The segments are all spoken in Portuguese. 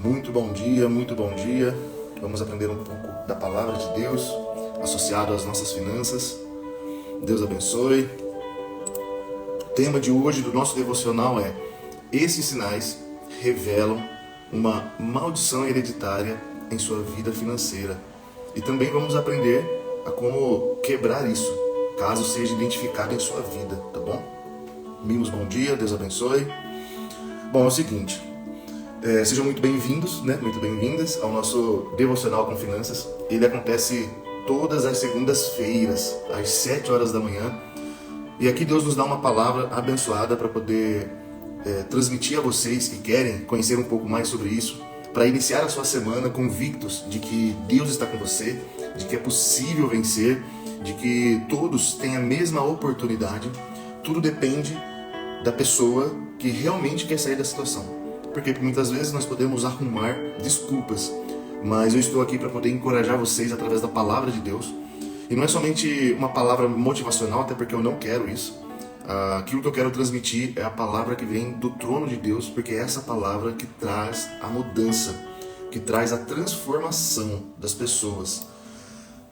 Muito bom dia, muito bom dia. Vamos aprender um pouco da palavra de Deus, associado às nossas finanças. Deus abençoe. O tema de hoje do nosso devocional é: esses sinais revelam uma maldição hereditária em sua vida financeira. E também vamos aprender a como quebrar isso, caso seja identificado em sua vida, tá bom? Mimos, bom dia, Deus abençoe. Bom, é o seguinte, sejam muito bem-vindos, muito bem-vindas ao nosso Devocional com Finanças. Ele acontece todas as segundas-feiras, às 7 horas da manhã. E aqui Deus nos dá uma palavra abençoada para poder transmitir a vocês que querem conhecer um pouco mais sobre isso, para iniciar a sua semana convictos de que Deus está com você, de que é possível vencer, de que todos têm a mesma oportunidade. Tudo depende da pessoa que realmente quer sair da situação. Porque muitas vezes nós podemos arrumar desculpas, mas eu estou aqui para poder encorajar vocês através da palavra de Deus. E não é somente uma palavra motivacional, até porque eu não quero isso. Aquilo que eu quero transmitir é a palavra que vem do trono de Deus, porque é essa palavra que traz a mudança, que traz a transformação das pessoas.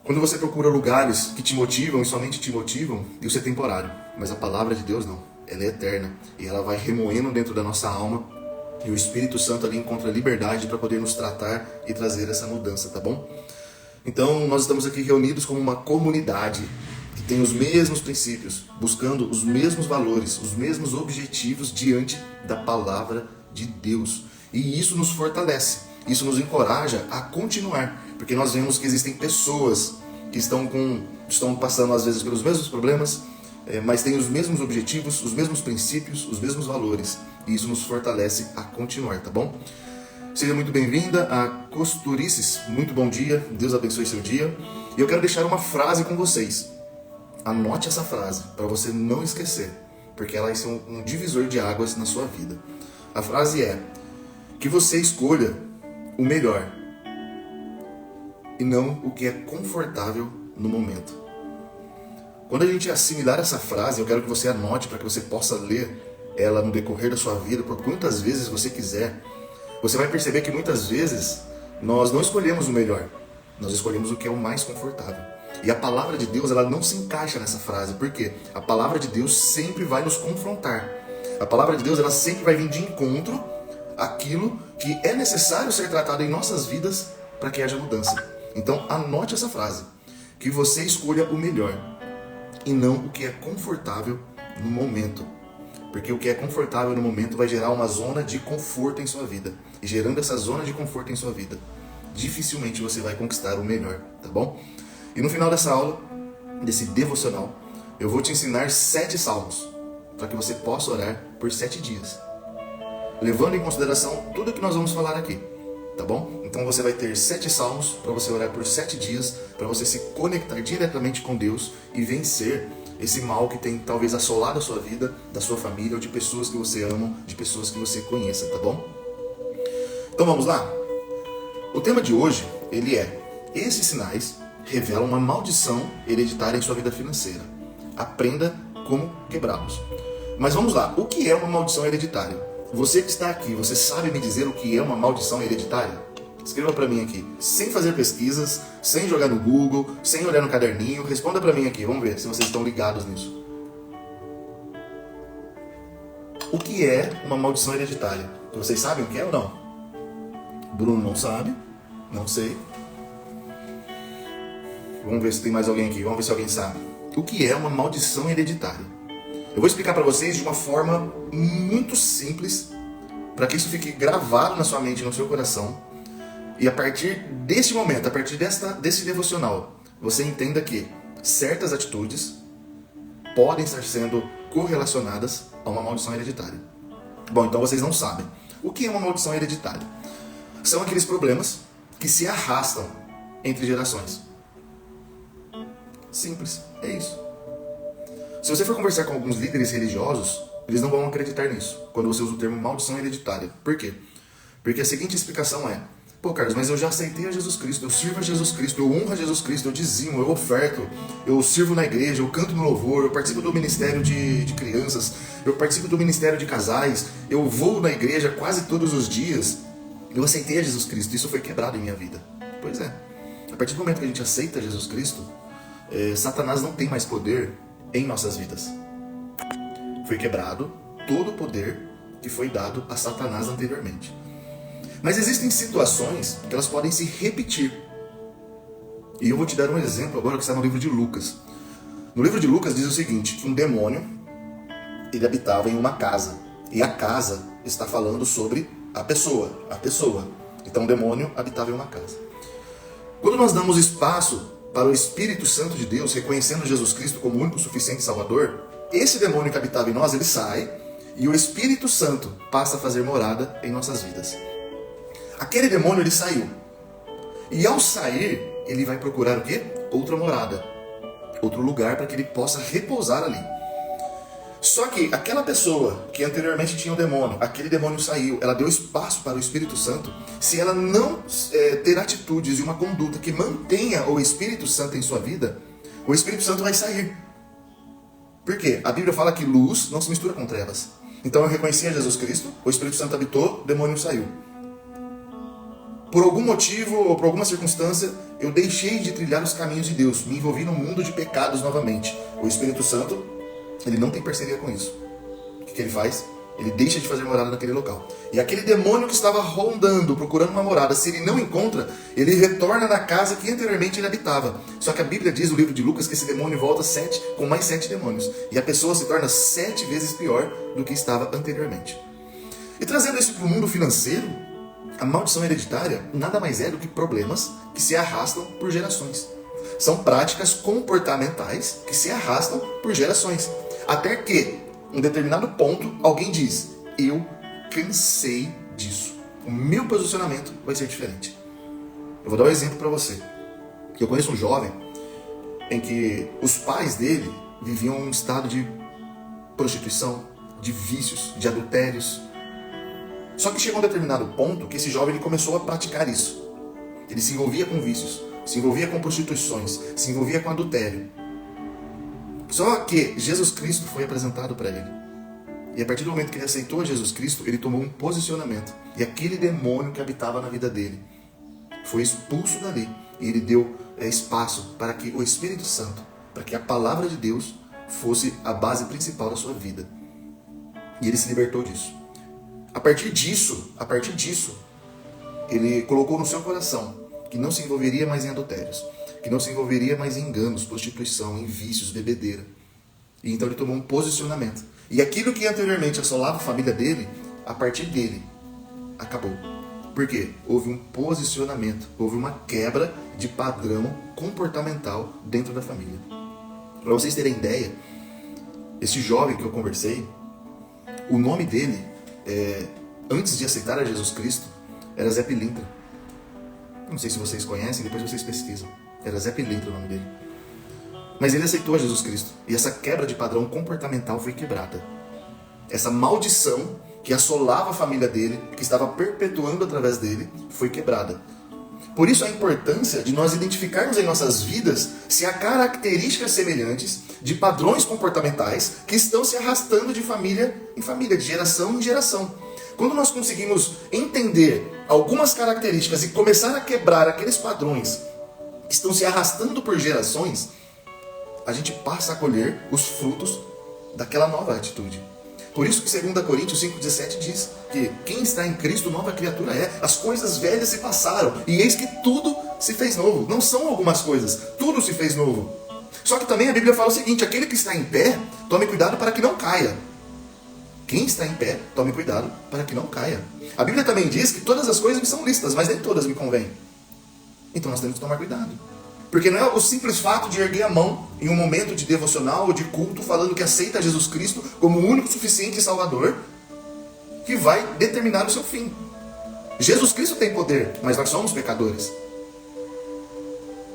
Quando você procura lugares que te motivam e somente te motivam, isso é temporário. Mas a palavra de Deus não, ela é eterna e ela vai remoendo dentro da nossa alma. E o Espírito Santo ali encontra liberdade para poder nos tratar e trazer essa mudança, tá bom? Então nós estamos aqui reunidos como uma comunidade que tem os mesmos princípios, buscando os mesmos valores, os mesmos objetivos diante da palavra de Deus. E isso nos fortalece, isso nos encoraja a continuar, porque nós vemos que existem pessoas que estão passando às vezes pelos mesmos problemas, mas têm os mesmos objetivos, os mesmos princípios, os mesmos valores. E isso nos fortalece a continuar, tá bom? Seja muito bem-vinda a Costurices. Muito bom dia, Deus abençoe seu dia. E eu quero deixar uma frase com vocês. Anote essa frase, para você não esquecer, porque ela vai ser um divisor de águas na sua vida. A frase é: que você escolha o melhor e não o que é confortável no momento. Quando a gente assimilar essa frase, eu quero que você anote para que você possa ler ela no decorrer da sua vida, por quantas vezes você quiser. Você vai perceber que muitas vezes nós não escolhemos o melhor, nós escolhemos o que é o mais confortável. E a palavra de Deus, ela não se encaixa nessa frase, porque a palavra de Deus sempre vai nos confrontar. A palavra de Deus, ela sempre vai vir de encontro àquilo que é necessário ser tratado em nossas vidas para que haja mudança. Então anote essa frase: que você escolha o melhor e não o que é confortável no momento. Porque o que é confortável no momento vai gerar uma zona de conforto em sua vida. E gerando essa zona de conforto em sua vida, dificilmente você vai conquistar o melhor, tá bom? E no final dessa aula, desse devocional, eu vou te ensinar 7 salmos, para que você possa orar por 7 dias, levando em consideração tudo que nós vamos falar aqui, tá bom? Então você vai ter 7 salmos para você orar por 7 dias, para você se conectar diretamente com Deus e vencer esse mal que tem talvez assolado a sua vida, da sua família, ou de pessoas que você ama, de pessoas que você conheça, tá bom? Então vamos lá? O tema de hoje, ele é: esses sinais revelam uma maldição hereditária em sua vida financeira. Aprenda como quebrá-los. Mas vamos lá, o que é uma maldição hereditária? Você que está aqui, você sabe me dizer o que é uma maldição hereditária? Escreva para mim aqui, sem fazer pesquisas, sem jogar no Google, sem olhar no caderninho. Responda para mim aqui, vamos ver se vocês estão ligados nisso. O que é uma maldição hereditária? Vocês sabem o que é ou não? Bruno não sabe, não sei. Vamos ver se tem mais alguém aqui, vamos ver se alguém sabe. O que é uma maldição hereditária? Eu vou explicar para vocês de uma forma muito simples, para que isso fique gravado na sua mente e no seu coração. E a partir deste momento, a partir desse devocional, você entenda que certas atitudes podem estar sendo correlacionadas a uma maldição hereditária. Bom, então vocês não sabem. O que é uma maldição hereditária? São aqueles problemas que se arrastam entre gerações. Simples, é isso. Se você for conversar com alguns líderes religiosos, eles não vão acreditar nisso, quando você usa o termo maldição hereditária. Por quê? Porque a seguinte explicação é: pô, Carlos, mas eu já aceitei a Jesus Cristo, eu sirvo a Jesus Cristo, eu honro a Jesus Cristo, eu dizimo, eu oferto, eu sirvo na igreja, eu canto no louvor, eu participo do ministério de crianças, eu participo do ministério de casais, eu vou na igreja quase todos os dias. Eu aceitei a Jesus Cristo, isso foi quebrado em minha vida. Pois é. A partir do momento que a gente aceita Jesus Cristo, Satanás não tem mais poder em nossas vidas. Foi quebrado todo o poder que foi dado a Satanás anteriormente. Mas existem situações que elas podem se repetir. E eu vou te dar um exemplo agora que está no livro de Lucas. No livro de Lucas diz o seguinte, que um demônio, ele habitava em uma casa. E a casa está falando sobre a pessoa. Então o demônio habitava em uma casa. Quando nós damos espaço para o Espírito Santo de Deus, reconhecendo Jesus Cristo como o único suficiente Salvador, esse demônio que habitava em nós, ele sai e o Espírito Santo passa a fazer morada em nossas vidas. Aquele demônio, ele saiu. E ao sair, ele vai procurar o quê? Outra morada. Outro lugar para que ele possa repousar ali. Só que aquela pessoa que anteriormente tinha um demônio, aquele demônio saiu, ela deu espaço para o Espírito Santo. Se ela não ter atitudes e uma conduta que mantenha o Espírito Santo em sua vida, o Espírito Santo vai sair. Por quê? A Bíblia fala que luz não se mistura com trevas. Então eu reconheci a Jesus Cristo, o Espírito Santo habitou, o demônio saiu. Por algum motivo ou por alguma circunstância, eu deixei de trilhar os caminhos de Deus, me envolvi num mundo de pecados novamente. O Espírito Santo, ele não tem parceria com isso. O que ele faz? Ele deixa de fazer morada naquele local. E aquele demônio que estava rondando, procurando uma morada, se ele não encontra, ele retorna na casa que anteriormente ele habitava. Só que a Bíblia diz no livro de Lucas que esse demônio volta com mais 7 demônios. E a pessoa se torna 7 vezes pior do que estava anteriormente. E trazendo isso para o mundo financeiro, a maldição hereditária nada mais é do que problemas que se arrastam por gerações. São práticas comportamentais que se arrastam por gerações. Até que, em um determinado ponto, alguém diz, eu cansei disso. O meu posicionamento vai ser diferente. Eu vou dar um exemplo para você. Eu conheço um jovem em que os pais dele viviam um estado de prostituição, de vícios, de adultérios. Só que chegou a um determinado ponto que esse jovem ele começou a praticar isso. Ele se envolvia com vícios, se envolvia com prostituições, se envolvia com adultério. Só que Jesus Cristo foi apresentado para ele. E a partir do momento que ele aceitou Jesus Cristo, ele tomou um posicionamento. E aquele demônio que habitava na vida dele foi expulso dali. E ele deu espaço para que o Espírito Santo, para que a palavra de Deus fosse a base principal da sua vida. E ele se libertou disso. A partir disso, ele colocou no seu coração que não se envolveria mais em adultérios, que não se envolveria mais em enganos, prostituição, em vícios, bebedeira. E então ele tomou um posicionamento. E aquilo que anteriormente assolava a família dele, a partir dele, acabou. Por quê? Houve um posicionamento, houve uma quebra de padrão comportamental dentro da família. Para vocês terem ideia, esse jovem que eu conversei, o nome dele, antes de aceitar a Jesus Cristo, era Zé Pilintra. Não sei se vocês conhecem, depois vocês pesquisam. Era Zé Pilintra o nome dele. Mas ele aceitou a Jesus Cristo. E essa quebra de padrão comportamental foi quebrada. Essa maldição que assolava a família dele, que estava perpetuando através dele, foi quebrada. Por isso a importância de nós identificarmos em nossas vidas se há características semelhantes de padrões comportamentais que estão se arrastando de família em família, de geração em geração. Quando nós conseguimos entender algumas características e começar a quebrar aqueles padrões que estão se arrastando por gerações, a gente passa a colher os frutos daquela nova atitude. Por isso que 2 Coríntios 5,17 diz que quem está em Cristo, nova criatura é. As coisas velhas se passaram e eis que tudo se fez novo. Não são algumas coisas, tudo se fez novo. Só que também a Bíblia fala o seguinte, aquele que está em pé, tome cuidado para que não caia. Quem está em pé, tome cuidado para que não caia. A Bíblia também diz que todas as coisas me são lícitas, mas nem todas me convêm. Então nós temos que tomar cuidado. Porque não é o simples fato de erguer a mão em um momento de devocional ou de culto falando que aceita Jesus Cristo como o único suficiente Salvador que vai determinar o seu fim. Jesus Cristo tem poder, mas nós somos pecadores.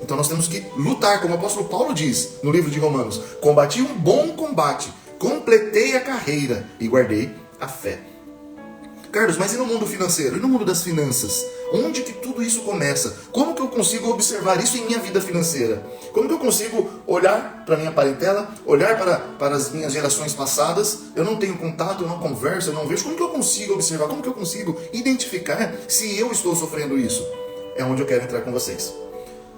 Então nós temos que lutar, como o apóstolo Paulo diz no livro de Romanos. Combati um bom combate, completei a carreira e guardei a fé. Carlos, mas e no mundo financeiro? E no mundo das finanças? Onde que tudo isso começa? Como que eu consigo observar isso em minha vida financeira? Como que eu consigo olhar para a minha parentela, olhar para as minhas gerações passadas? Eu não tenho contato, eu não converso, eu não vejo. Como que eu consigo observar? Como que eu consigo identificar se eu estou sofrendo isso? É onde eu quero entrar com vocês.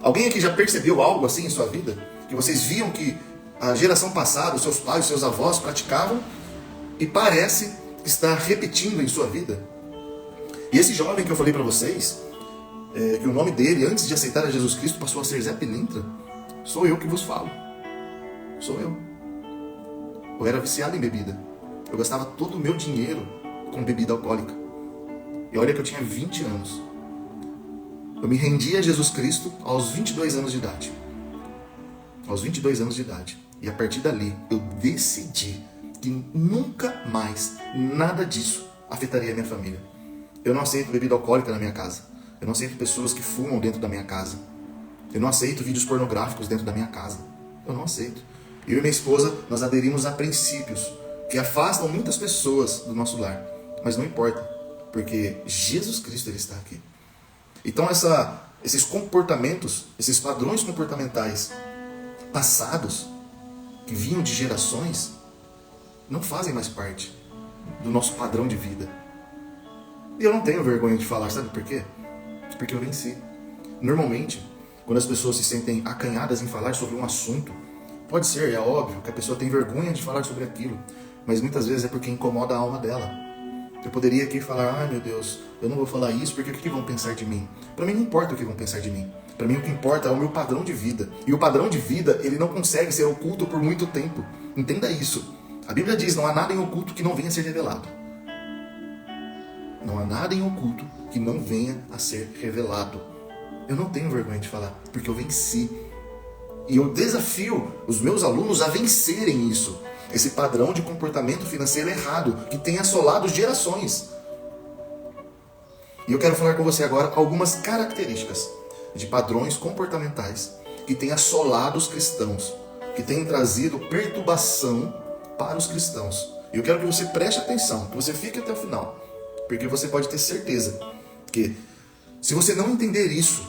Alguém aqui já percebeu algo assim em sua vida? Que vocês viam que a geração passada, os seus pais, os seus avós praticavam e parece estar repetindo em sua vida? E esse jovem que eu falei para vocês, que o nome dele, antes de aceitar a Jesus Cristo, passou a ser Zé Pilintra, sou eu que vos falo. Sou eu. Eu era viciado em bebida. Eu gastava todo o meu dinheiro com bebida alcoólica. E olha que eu tinha 20 anos. Eu me rendi a Jesus Cristo aos 22 anos de idade. Aos 22 anos de idade. E a partir dali, eu decidi que nunca mais nada disso afetaria a minha família. Eu não aceito bebida alcoólica na minha casa. Eu não aceito pessoas que fumam dentro da minha casa. Eu não aceito vídeos pornográficos dentro da minha casa. Eu não aceito. Eu e minha esposa, nós aderimos a princípios que afastam muitas pessoas do nosso lar. Mas não importa, porque Jesus Cristo ele está aqui. Então esses comportamentos, esses padrões comportamentais passados, que vinham de gerações, não fazem mais parte do nosso padrão de vida. E eu não tenho vergonha de falar, sabe por quê? Porque eu venci. Normalmente, quando as pessoas se sentem acanhadas em falar sobre um assunto, pode ser, é óbvio, que a pessoa tem vergonha de falar sobre aquilo, mas muitas vezes é porque incomoda a alma dela. Eu poderia aqui falar, ai meu Deus, eu não vou falar isso porque o que vão pensar de mim? Para mim não importa o que vão pensar de mim. Para mim o que importa é o meu padrão de vida. E o padrão de vida, ele não consegue ser oculto por muito tempo. Entenda isso. A Bíblia diz, não há nada em oculto que não venha a ser revelado. Não há nada em oculto que não venha a ser revelado. Eu não tenho vergonha de falar, porque eu venci. E eu desafio os meus alunos a vencerem isso. Esse padrão de comportamento financeiro errado, que tem assolado gerações. E eu quero falar com você agora algumas características de padrões comportamentais que têm assolado os cristãos, que têm trazido perturbação para os cristãos. E eu quero que você preste atenção, que você fique até o final, porque você pode ter certeza que, se você não entender isso,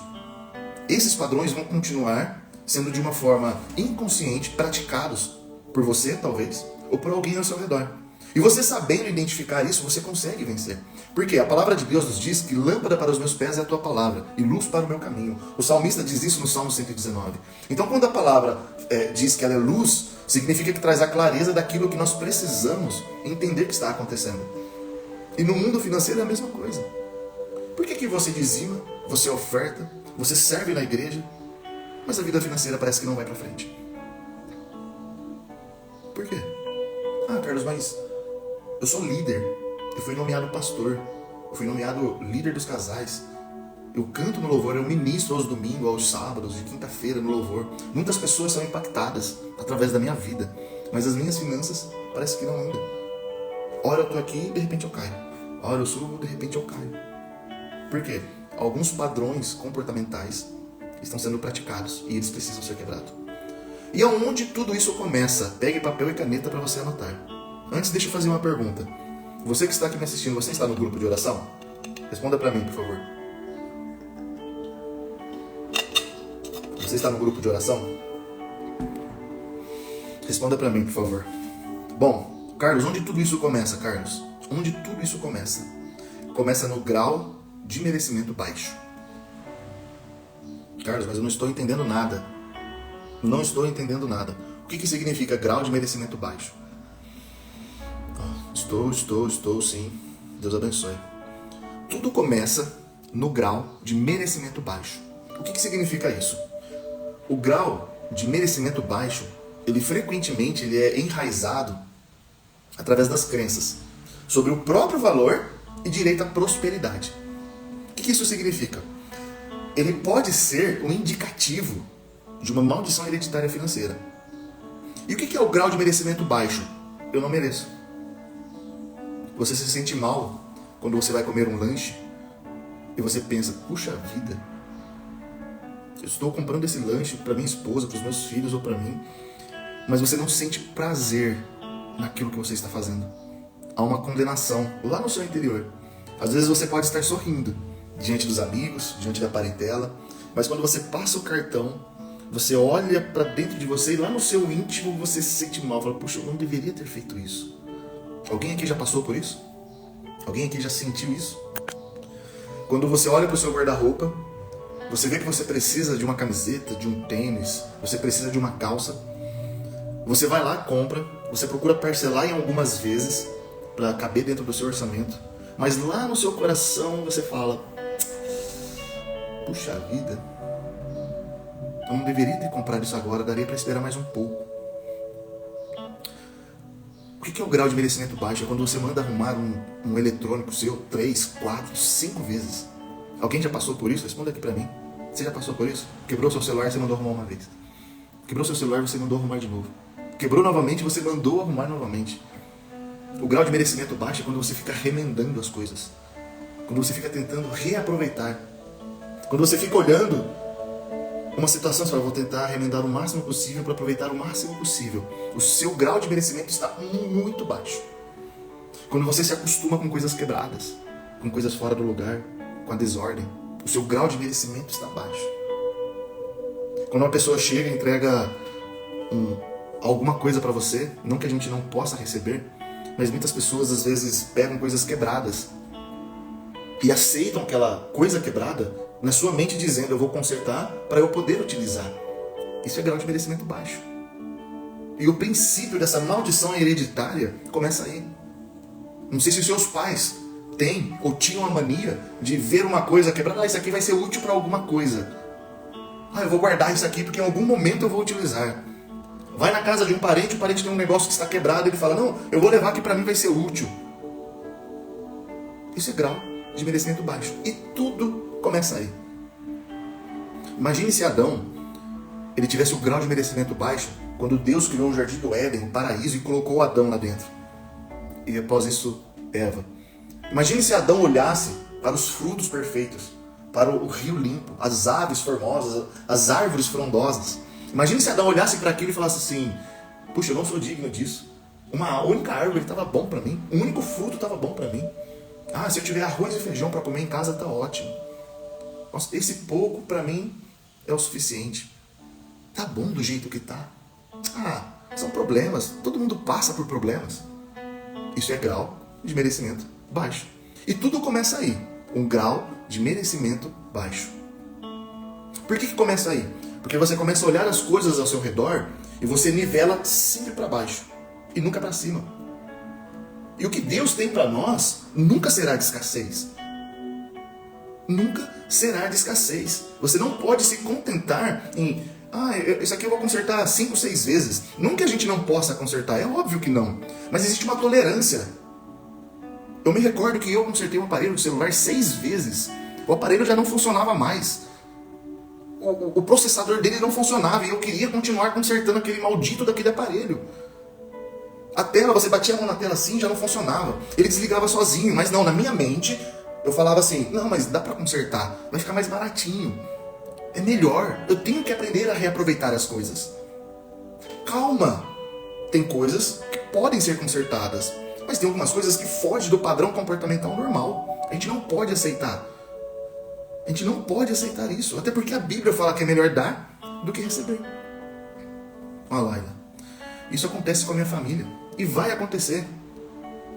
esses padrões vão continuar sendo de uma forma inconsciente praticados por você, talvez, ou por alguém ao seu redor. E você sabendo identificar isso, você consegue vencer. Porque a palavra de Deus nos diz que lâmpada para os meus pés é a tua palavra e luz para o meu caminho. O salmista diz isso no Salmo 119. Então, quando a palavra diz que ela é luz, significa que traz a clareza daquilo que nós precisamos entender que está acontecendo. E no mundo financeiro é a mesma coisa. Por que você dizima, você oferta, você serve na igreja, mas a vida financeira parece que não vai para frente? Por quê? Ah, Carlos, mas eu sou líder. Eu fui nomeado pastor. Eu fui nomeado líder dos casais. Eu canto no louvor, eu ministro aos domingos, aos sábados, de quinta-feira no louvor. Muitas pessoas são impactadas através da minha vida, mas as minhas finanças parece que não andam. Ora eu estou aqui e de repente eu caio. Ora eu subo, de repente eu caio. Por quê? Alguns padrões comportamentais estão sendo praticados e eles precisam ser quebrados. E aonde tudo isso começa? Pegue papel e caneta para você anotar. Antes, deixa eu fazer uma pergunta. Você que está aqui me assistindo, você está no grupo de oração? Responda para mim, por favor. Você está no grupo de oração? Responda para mim, por favor. Bom, Carlos, onde tudo isso começa, Carlos? Onde tudo isso começa? Começa no grau de merecimento baixo. Carlos, mas eu não estou entendendo nada. Não estou entendendo nada. O que significa grau de merecimento baixo? Estou, sim. Deus abençoe. Tudo começa no grau de merecimento baixo. O que significa isso? O grau de merecimento baixo, ele frequentemente é enraizado através das crenças sobre o próprio valor e direito à prosperidade. O que isso significa? Ele pode ser um indicativo de uma maldição hereditária financeira. E o que é o grau de merecimento baixo? Eu não mereço. Você se sente mal quando você vai comer um lanche e você pensa, puxa vida, eu estou comprando esse lanche para minha esposa, para os meus filhos ou para mim, mas você não sente prazer naquilo que você está fazendo. Há uma condenação lá no seu interior. Às vezes você pode estar sorrindo diante dos amigos, diante da parentela, mas quando você passa o cartão, você olha para dentro de você e lá no seu íntimo você se sente mal. Fala, puxa, eu não deveria ter feito isso. Alguém aqui já passou por isso? Alguém aqui já sentiu isso? Quando você olha para o seu guarda-roupa, você vê que você precisa de uma camiseta, de um tênis, você precisa de uma calça. Você vai lá, compra, você procura parcelar em algumas vezes para caber dentro do seu orçamento. Mas lá no seu coração você fala, puxa vida, eu não deveria ter comprado isso agora, daria para esperar mais um pouco. O que é o grau de merecimento baixo? É quando você manda arrumar um eletrônico seu 3, 4, 5 vezes. Alguém já passou por isso? Responda aqui pra mim. Você já passou por isso? Quebrou seu celular, você mandou arrumar uma vez. Quebrou seu celular, você mandou arrumar de novo. Quebrou novamente, você mandou arrumar novamente. O grau de merecimento baixo é quando você fica remendando as coisas. Quando você fica tentando reaproveitar. Quando você fica olhando uma situação, você fala, vou tentar remendar o máximo possível para aproveitar o máximo possível. O seu grau de merecimento está muito baixo. Quando você se acostuma com coisas quebradas, com coisas fora do lugar, com a desordem, o seu grau de merecimento está baixo. Quando uma pessoa chega e entrega alguma coisa para você, não que a gente não possa receber, mas muitas pessoas às vezes pegam coisas quebradas e aceitam aquela coisa quebrada na sua mente dizendo, eu vou consertar para eu poder utilizar. Isso é grau de merecimento baixo. E o princípio dessa maldição hereditária começa aí. Não sei se os seus pais têm ou tinham a mania de ver uma coisa quebrada, isso aqui vai ser útil para alguma coisa. Eu vou guardar isso aqui porque em algum momento eu vou utilizar. Vai na casa de um parente, o parente tem um negócio que está quebrado, ele fala, não, eu vou levar que para mim vai ser útil. Isso é grau de merecimento baixo. E tudo começa aí. Imagine se Adão ele tivesse o grau de merecimento baixo quando Deus criou o jardim do Éden, o paraíso, e colocou Adão lá dentro. E após isso, Eva. Imagine se Adão olhasse para os frutos perfeitos, para o rio limpo, as aves formosas, as árvores frondosas. Imagine se Adão olhasse para aquilo e falasse assim, puxa, eu não sou digno disso. Uma única árvore estava bom para mim, um único fruto estava bom para mim. Se eu tiver arroz e feijão para comer em casa, está ótimo. Nossa, esse pouco para mim é o suficiente. Tá bom do jeito que tá. São problemas. Todo mundo passa por problemas. Isso é grau de merecimento baixo. E tudo começa aí. Um grau de merecimento baixo. Por que começa aí? Porque você começa a olhar as coisas ao seu redor e você nivela sempre para baixo e nunca para cima. E o que Deus tem para nós nunca será de escassez. Nunca será de escassez. Você não pode se contentar em isso aqui eu vou consertar 5, 6 vezes. Não que a gente não possa consertar, é óbvio que não. Mas existe uma tolerância. Eu me recordo que eu consertei um aparelho de celular 6 vezes. O aparelho já não funcionava mais. O processador dele não funcionava e eu queria continuar consertando aquele maldito daquele aparelho. A tela, você batia a mão na tela assim, já não funcionava. Ele desligava sozinho, mas não, na minha mente, eu falava assim, não, mas dá pra consertar, vai ficar mais baratinho. É melhor, eu tenho que aprender a reaproveitar as coisas. Calma, tem coisas que podem ser consertadas, mas tem algumas coisas que fogem do padrão comportamental normal. A gente não pode aceitar. A gente não pode aceitar isso, até porque a Bíblia fala que é melhor dar do que receber. Olha, Laila, isso acontece com a minha família e vai acontecer.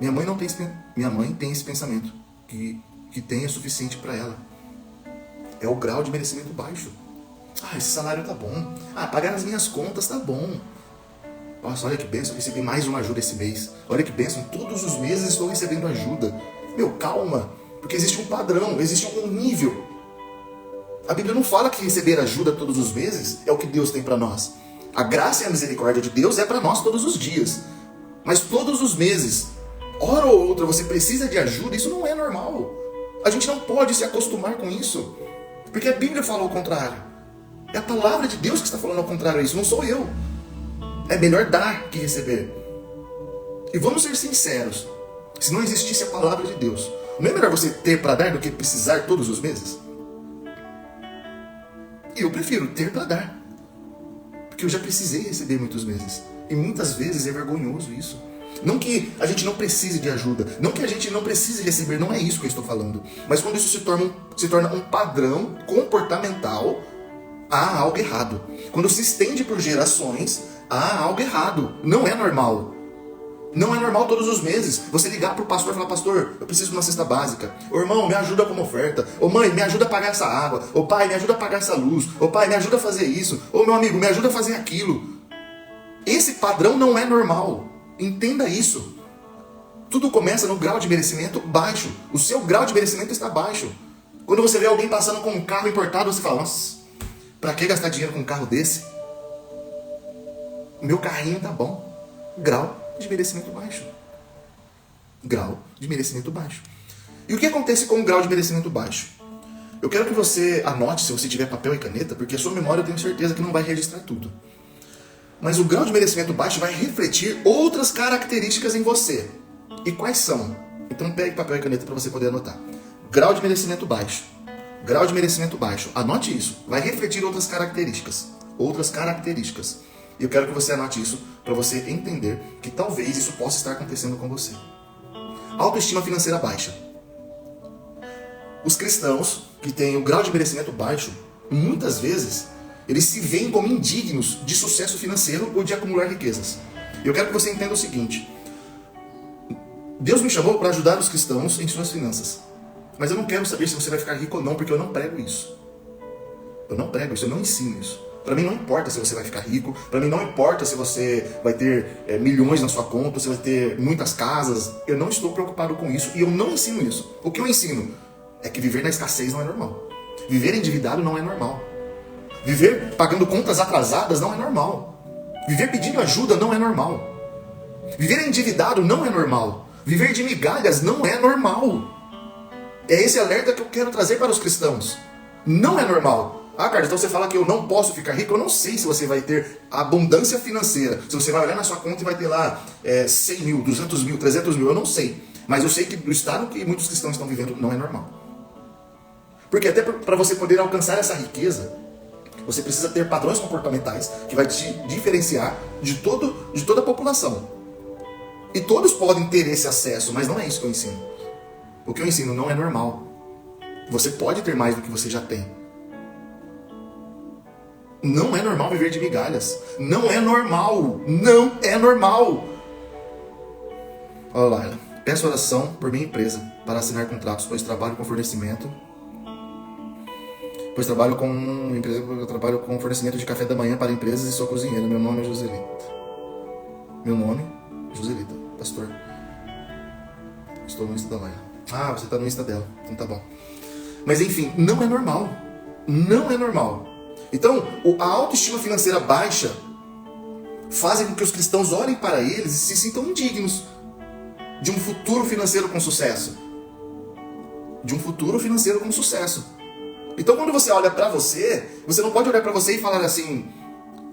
Minha mãe tem esse pensamento que tem é suficiente para ela. É o grau de merecimento baixo. Esse salário tá bom. Pagar as minhas contas tá bom. Nossa, olha que bênção, eu recebi mais uma ajuda esse mês. Olha que bênção, todos os meses estou recebendo ajuda. Calma, porque existe um padrão, existe um nível. A Bíblia não fala que receber ajuda todos os meses é o que Deus tem para nós. A graça e a misericórdia de Deus é para nós todos os dias. Mas todos os meses, hora ou outra, você precisa de ajuda, isso não é normal. A gente não pode se acostumar com isso. Porque a Bíblia fala o contrário. É a palavra de Deus que está falando ao contrário a isso, não sou eu. É melhor dar que receber. E vamos ser sinceros. Se não existisse a palavra de Deus, não é melhor você ter para dar do que precisar todos os meses? Eu prefiro ter para dar. Porque eu já precisei receber muitos meses. E muitas vezes é vergonhoso isso. Não que a gente não precise de ajuda, não que a gente não precise receber, não é isso que eu estou falando. Mas quando isso se torna um padrão comportamental, há algo errado. Quando se estende por gerações, há algo errado. Não é normal. Não é normal todos os meses você ligar pro pastor e falar: pastor, eu preciso de uma cesta básica. Ô irmão, me ajuda com uma oferta. Ô mãe, me ajuda a pagar essa água. Ô pai, me ajuda a pagar essa luz. Ô pai, me ajuda a fazer isso. Ô meu amigo, me ajuda a fazer aquilo. Esse padrão não é normal. Entenda isso. Tudo começa no grau de merecimento baixo. O seu grau de merecimento está baixo. Quando você vê alguém passando com um carro importado, você fala: nossa, pra que gastar dinheiro com um carro desse? O meu carrinho tá bom. Grau de merecimento baixo. Grau de merecimento baixo. E o que acontece com o grau de merecimento baixo? Eu quero que você anote, se você tiver papel e caneta, porque a sua memória eu tenho certeza que não vai registrar tudo. Mas o grau de merecimento baixo vai refletir outras características em você. E quais são? Então pegue papel e caneta para você poder anotar. Grau de merecimento baixo. Grau de merecimento baixo. Anote isso. Vai refletir outras características. Outras características. E eu quero que você anote isso para você entender que talvez isso possa estar acontecendo com você. Autoestima financeira baixa. Os cristãos que têm o grau de merecimento baixo, muitas vezes, eles se veem como indignos de sucesso financeiro ou de acumular riquezas. Eu quero que você entenda o seguinte: Deus me chamou para ajudar os cristãos em suas finanças. Mas eu não quero saber se você vai ficar rico ou não, porque eu não prego isso. Eu não prego isso, eu não ensino isso. Para mim não importa se você vai ficar rico, para mim não importa se você vai ter milhões na sua conta, se vai ter muitas casas. Eu não estou preocupado com isso e eu não ensino isso. O que eu ensino é que viver na escassez não é normal. Viver endividado não é normal. Viver pagando contas atrasadas não é normal. Viver pedindo ajuda não é normal. Viver endividado não é normal. Viver de migalhas não é normal. É esse alerta que eu quero trazer para os cristãos. Não é normal. Ah, Carlos, então você fala que eu não posso ficar rico? Eu não sei se você vai ter abundância financeira. Se você vai olhar na sua conta e vai ter lá 100 mil, 200 mil, 300 mil, eu não sei. Mas eu sei que o estado que muitos cristãos estão vivendo não é normal. Porque até para você poder alcançar essa riqueza, você precisa ter padrões comportamentais que vai te diferenciar de toda a população. E todos podem ter esse acesso, mas não é isso que eu ensino. O que eu ensino não é normal. Você pode ter mais do que você já tem. Não é normal viver de migalhas. Não é normal. Não é normal. Olha lá. Peço oração por minha empresa para assinar contratos, pois trabalho com fornecimento. Eu trabalho com fornecimento de café da manhã para empresas e sou cozinheiro. Meu nome é Joselita. Meu nome é Joselita, pastor. Estou no Insta da Laia. Ah, você está no Insta dela. Então tá bom. Mas enfim, não é normal. Não é normal. Então, a autoestima financeira baixa faz com que os cristãos olhem para eles e se sintam indignos de um futuro financeiro com sucesso. De um futuro financeiro com sucesso. Então, quando você olha para você, você não pode olhar para você e falar assim: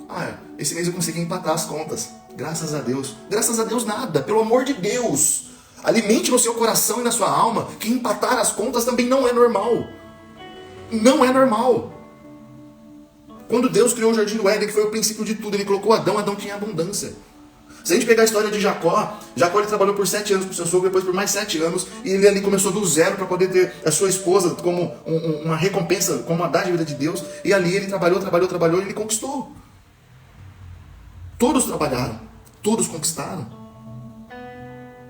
ah, esse mês eu consegui empatar as contas. Graças a Deus. Graças a Deus nada. Pelo amor de Deus. Alimente no seu coração e na sua alma que empatar as contas também não é normal. Não é normal. Quando Deus criou o Jardim do Éden, que foi o princípio de tudo, Ele colocou Adão, Adão tinha abundância. Se a gente pegar a história de Jacó, Jacó ele trabalhou por 7 anos com seu sogro, depois por mais 7 anos, e ele ali começou do zero para poder ter a sua esposa como uma recompensa, como uma dádiva de Deus, e ali ele trabalhou e ele conquistou. Todos trabalharam, todos conquistaram.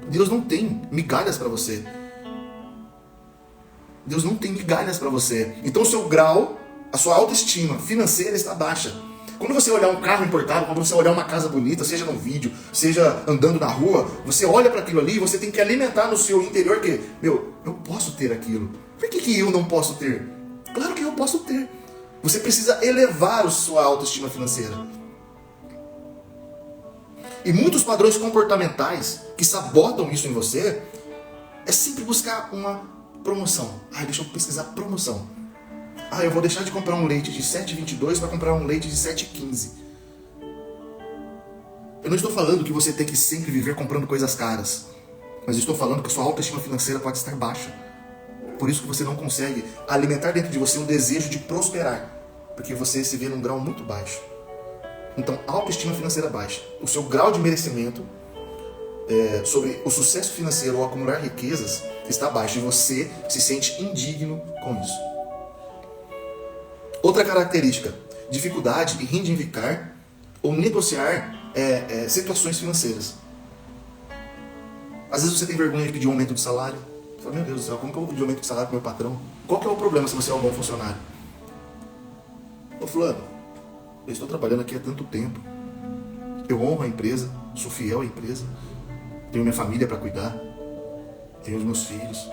Deus não tem migalhas para você. Deus não tem migalhas para você. Então o seu grau, a sua autoestima financeira está baixa. Quando você olhar um carro importado, quando você olhar uma casa bonita, seja no vídeo, seja andando na rua, você olha para aquilo ali e você tem que alimentar no seu interior que, eu posso ter aquilo. Por que eu não posso ter? Claro que eu posso ter. Você precisa elevar a sua autoestima financeira. E muitos padrões comportamentais que sabotam isso em você é sempre buscar uma promoção. Deixa eu pesquisar promoção. Eu vou deixar de comprar um leite de 7,22 para comprar um leite de 7,15. Eu não estou falando que você tem que sempre viver comprando coisas caras. Mas eu estou falando que a sua autoestima financeira pode estar baixa. Por isso que você não consegue alimentar dentro de você um desejo de prosperar. Porque você se vê num grau muito baixo. Então, autoestima financeira baixa. O seu grau de merecimento sobre o sucesso financeiro ou acumular riquezas está baixo e você se sente indigno com isso. Outra característica, dificuldade em reivindicar ou negociar situações financeiras. Às vezes você tem vergonha de pedir um aumento de salário. Você fala, meu Deus do céu, como que eu vou pedir um aumento de salário para o meu patrão? Qual que é o problema se você é um bom funcionário? Ô fulano, eu estou trabalhando aqui há tanto tempo. Eu honro a empresa, sou fiel à empresa. Tenho minha família para cuidar. Tenho os meus filhos.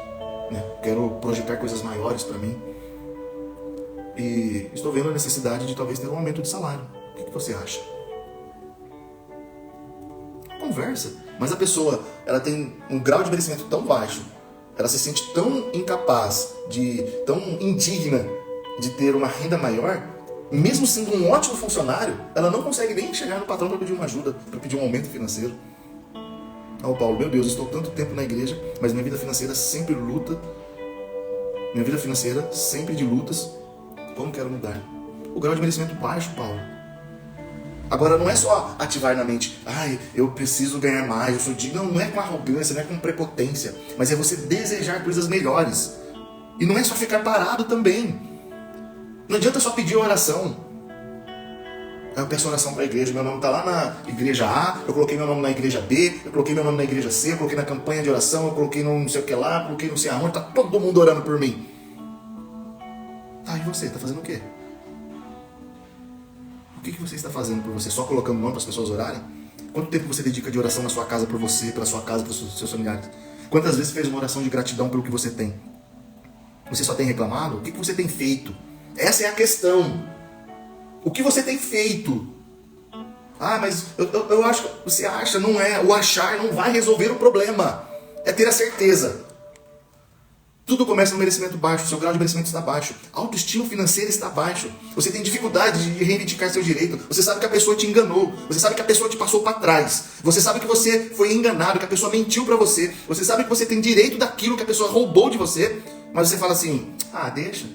Né? Quero projetar coisas maiores para mim. E estou vendo a necessidade de talvez ter um aumento de salário. O que você acha? Conversa. Mas a pessoa, ela tem um grau de merecimento tão baixo, ela se sente tão incapaz, tão indigna de ter uma renda maior, mesmo sendo um ótimo funcionário, ela não consegue nem chegar no patrão para pedir uma ajuda, para pedir um aumento financeiro. Paulo, meu Deus, eu estou tanto tempo na igreja, mas minha vida financeira sempre luta. Minha vida financeira sempre de lutas. Como quero mudar? O grau de merecimento baixo, Paulo. Agora, não é só ativar na mente, eu preciso ganhar mais, eu sou digno. Não é com arrogância, não é com prepotência, mas é você desejar coisas melhores. E não é só ficar parado também. Não adianta só pedir oração. Eu peço oração para a igreja, meu nome está lá na igreja A, eu coloquei meu nome na igreja B, eu coloquei meu nome na igreja C, eu coloquei na campanha de oração, eu coloquei no não sei o que lá, eu coloquei não sei aonde, está todo mundo orando por mim. E você, está fazendo o quê? O que você está fazendo por você? Só colocando nome para as pessoas orarem? Quanto tempo você dedica de oração na sua casa por você, pela sua casa, pelos seus familiares? Quantas vezes fez uma oração de gratidão pelo que você tem? Você só tem reclamado? O que você tem feito? Essa é a questão. O que você tem feito? Mas eu acho que você acha, não é. O achar não vai resolver o problema. É ter a certeza. Tudo começa no merecimento baixo, seu grau de merecimento está baixo. A autoestima financeira está baixo. Você tem dificuldade de reivindicar seu direito. Você sabe que a pessoa te enganou. Você sabe que a pessoa te passou para trás. Você sabe que você foi enganado, que a pessoa mentiu para você. Você sabe que você tem direito daquilo que a pessoa roubou de você. Mas você fala assim, deixa.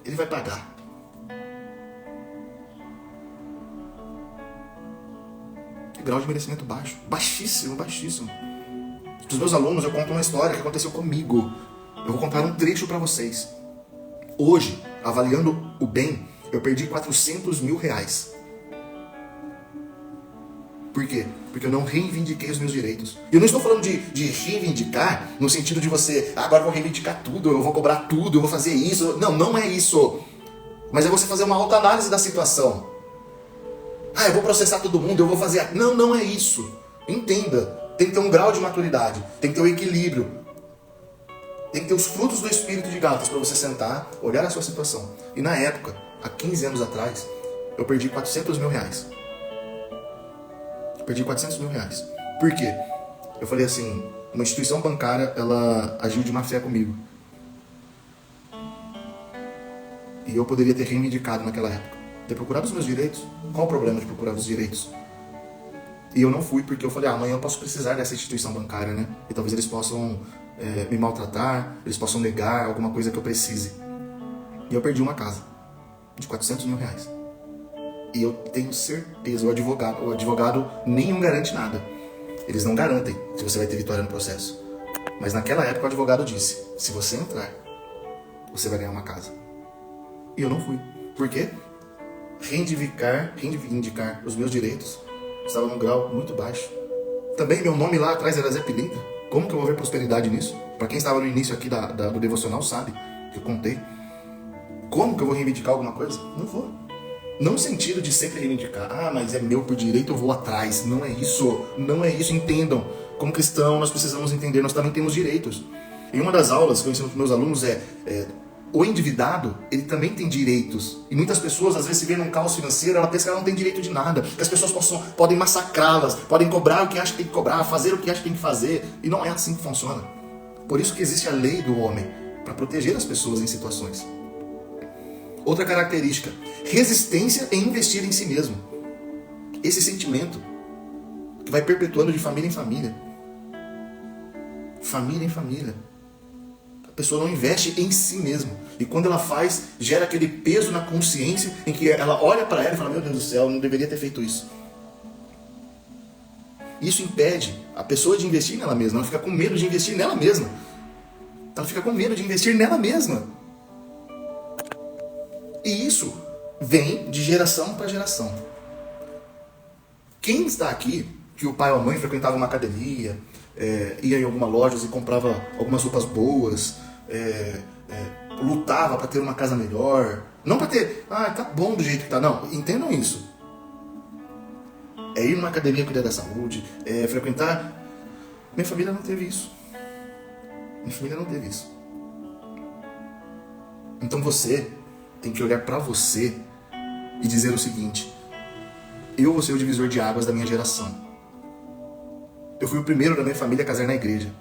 Ele vai pagar. Grau de merecimento baixo. Baixíssimo, baixíssimo. Dos meus alunos eu conto uma história que aconteceu comigo. Eu vou contar um trecho para vocês. Hoje, avaliando o bem, eu perdi 400 mil reais. Por quê? Porque eu não reivindiquei os meus direitos. E eu não estou falando de reivindicar no sentido de você, agora eu vou reivindicar tudo, eu vou cobrar tudo, eu vou fazer isso. Não, não é isso. Mas é você fazer uma autoanálise da situação. Eu vou processar todo mundo, eu vou fazer... Não, não é isso. Entenda. Tem que ter um grau de maturidade. Tem que ter um equilíbrio. Tem que ter os frutos do espírito de Gálatas para você sentar, olhar a sua situação. E na época, há 15 anos atrás, eu perdi 400 mil reais. Perdi 400 mil reais. Por quê? Eu falei assim, uma instituição bancária, ela agiu de má fé comigo. E eu poderia ter reivindicado naquela época. Ter procurado os meus direitos. Qual o problema de procurar os direitos? E eu não fui porque eu falei, amanhã eu posso precisar dessa instituição bancária, né? E talvez eles possam me maltratar, eles possam negar alguma coisa que eu precise. E eu perdi uma casa de 400 mil reais. E eu tenho certeza, o advogado nenhum garante nada. Eles não garantem se você vai ter vitória no processo. Mas naquela época o advogado disse, se você entrar, você vai ganhar uma casa. E eu não fui. Por quê? Reivindicar os meus direitos estava num grau muito baixo. Também meu nome lá atrás era Zé Pilintra. Como que eu vou ver prosperidade nisso? Para quem estava no início aqui do devocional sabe que eu contei. Como que eu vou reivindicar alguma coisa? Não vou. Não no sentido de sempre reivindicar. Mas é meu por direito, eu vou atrás. Não é isso. Não é isso. Entendam. Como cristão, nós precisamos entender. Nós também temos direitos. Em uma das aulas que eu ensino para meus alunos o endividado, ele também tem direitos. E muitas pessoas, às vezes, se vê num caos financeiro, ela pensa que ela não tem direito de nada. Que as pessoas podem massacrá-las, podem cobrar o que acha que tem que cobrar, fazer o que acha que tem que fazer. E não é assim que funciona. Por isso que existe a lei do homem, para proteger as pessoas em situações. Outra característica, resistência em investir em si mesmo. Esse sentimento que vai perpetuando de família em família. Família em família. A pessoa não investe em si mesma. E quando ela faz, gera aquele peso na consciência em que ela olha para ela e fala, meu Deus do céu, eu não deveria ter feito isso. Isso impede a pessoa de investir nela mesma. Ela fica com medo de investir nela mesma. Ela fica com medo de investir nela mesma. E isso vem de geração para geração. Quem está aqui, que o pai ou a mãe frequentava uma academia, ia em alguma loja e comprava algumas roupas boas, lutava para ter uma casa melhor, não para ter, tá bom do jeito que tá, não, entendam isso. É ir numa academia cuidar da saúde, frequentar. Minha família não teve isso. Minha família não teve isso. Então você tem que olhar para você e dizer o seguinte: eu vou ser o divisor de águas da minha geração. Eu fui o primeiro da minha família a casar na igreja.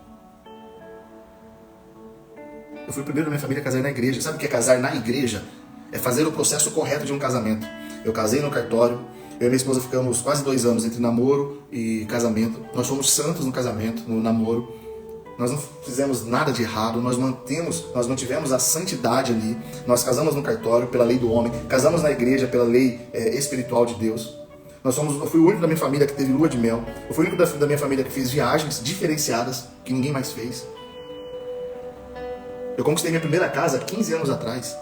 Eu fui o primeiro da minha família a casar na igreja. Sabe o que é casar na igreja? É fazer o processo correto de um casamento. Eu casei no cartório. Eu e minha esposa ficamos quase 2 anos entre namoro e casamento. Nós fomos santos no casamento, no namoro. Nós não fizemos nada de errado. Nós mantivemos a santidade ali. Nós casamos no cartório pela lei do homem. Casamos na igreja pela lei espiritual de Deus. Eu fui o único da minha família que teve lua de mel. Eu fui o único da minha família que fez viagens diferenciadas que ninguém mais fez. Eu conquistei minha primeira casa 15 anos atrás.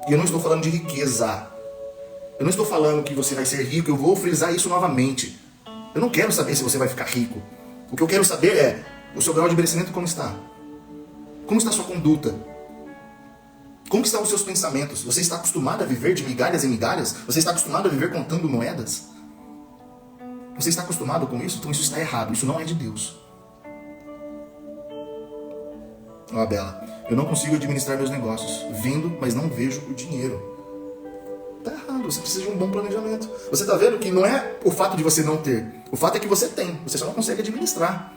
E eu não estou falando de riqueza. Eu não estou falando que você vai ser rico. Eu vou frisar isso novamente. Eu não quero saber se você vai ficar rico. O que eu quero saber é o seu grau de merecimento como está. Como está a sua conduta? Como estão os seus pensamentos? Você está acostumado a viver de migalhas em migalhas? Você está acostumado a viver contando moedas? Você está acostumado com isso? Então isso está errado. Isso não é de Deus. Ó, Bela, eu não consigo administrar meus negócios. Vendo, mas não vejo o dinheiro. Tá errado. Você precisa de um bom planejamento. Você está vendo que não é o fato de você não ter. O fato é que você tem. Você só não consegue administrar.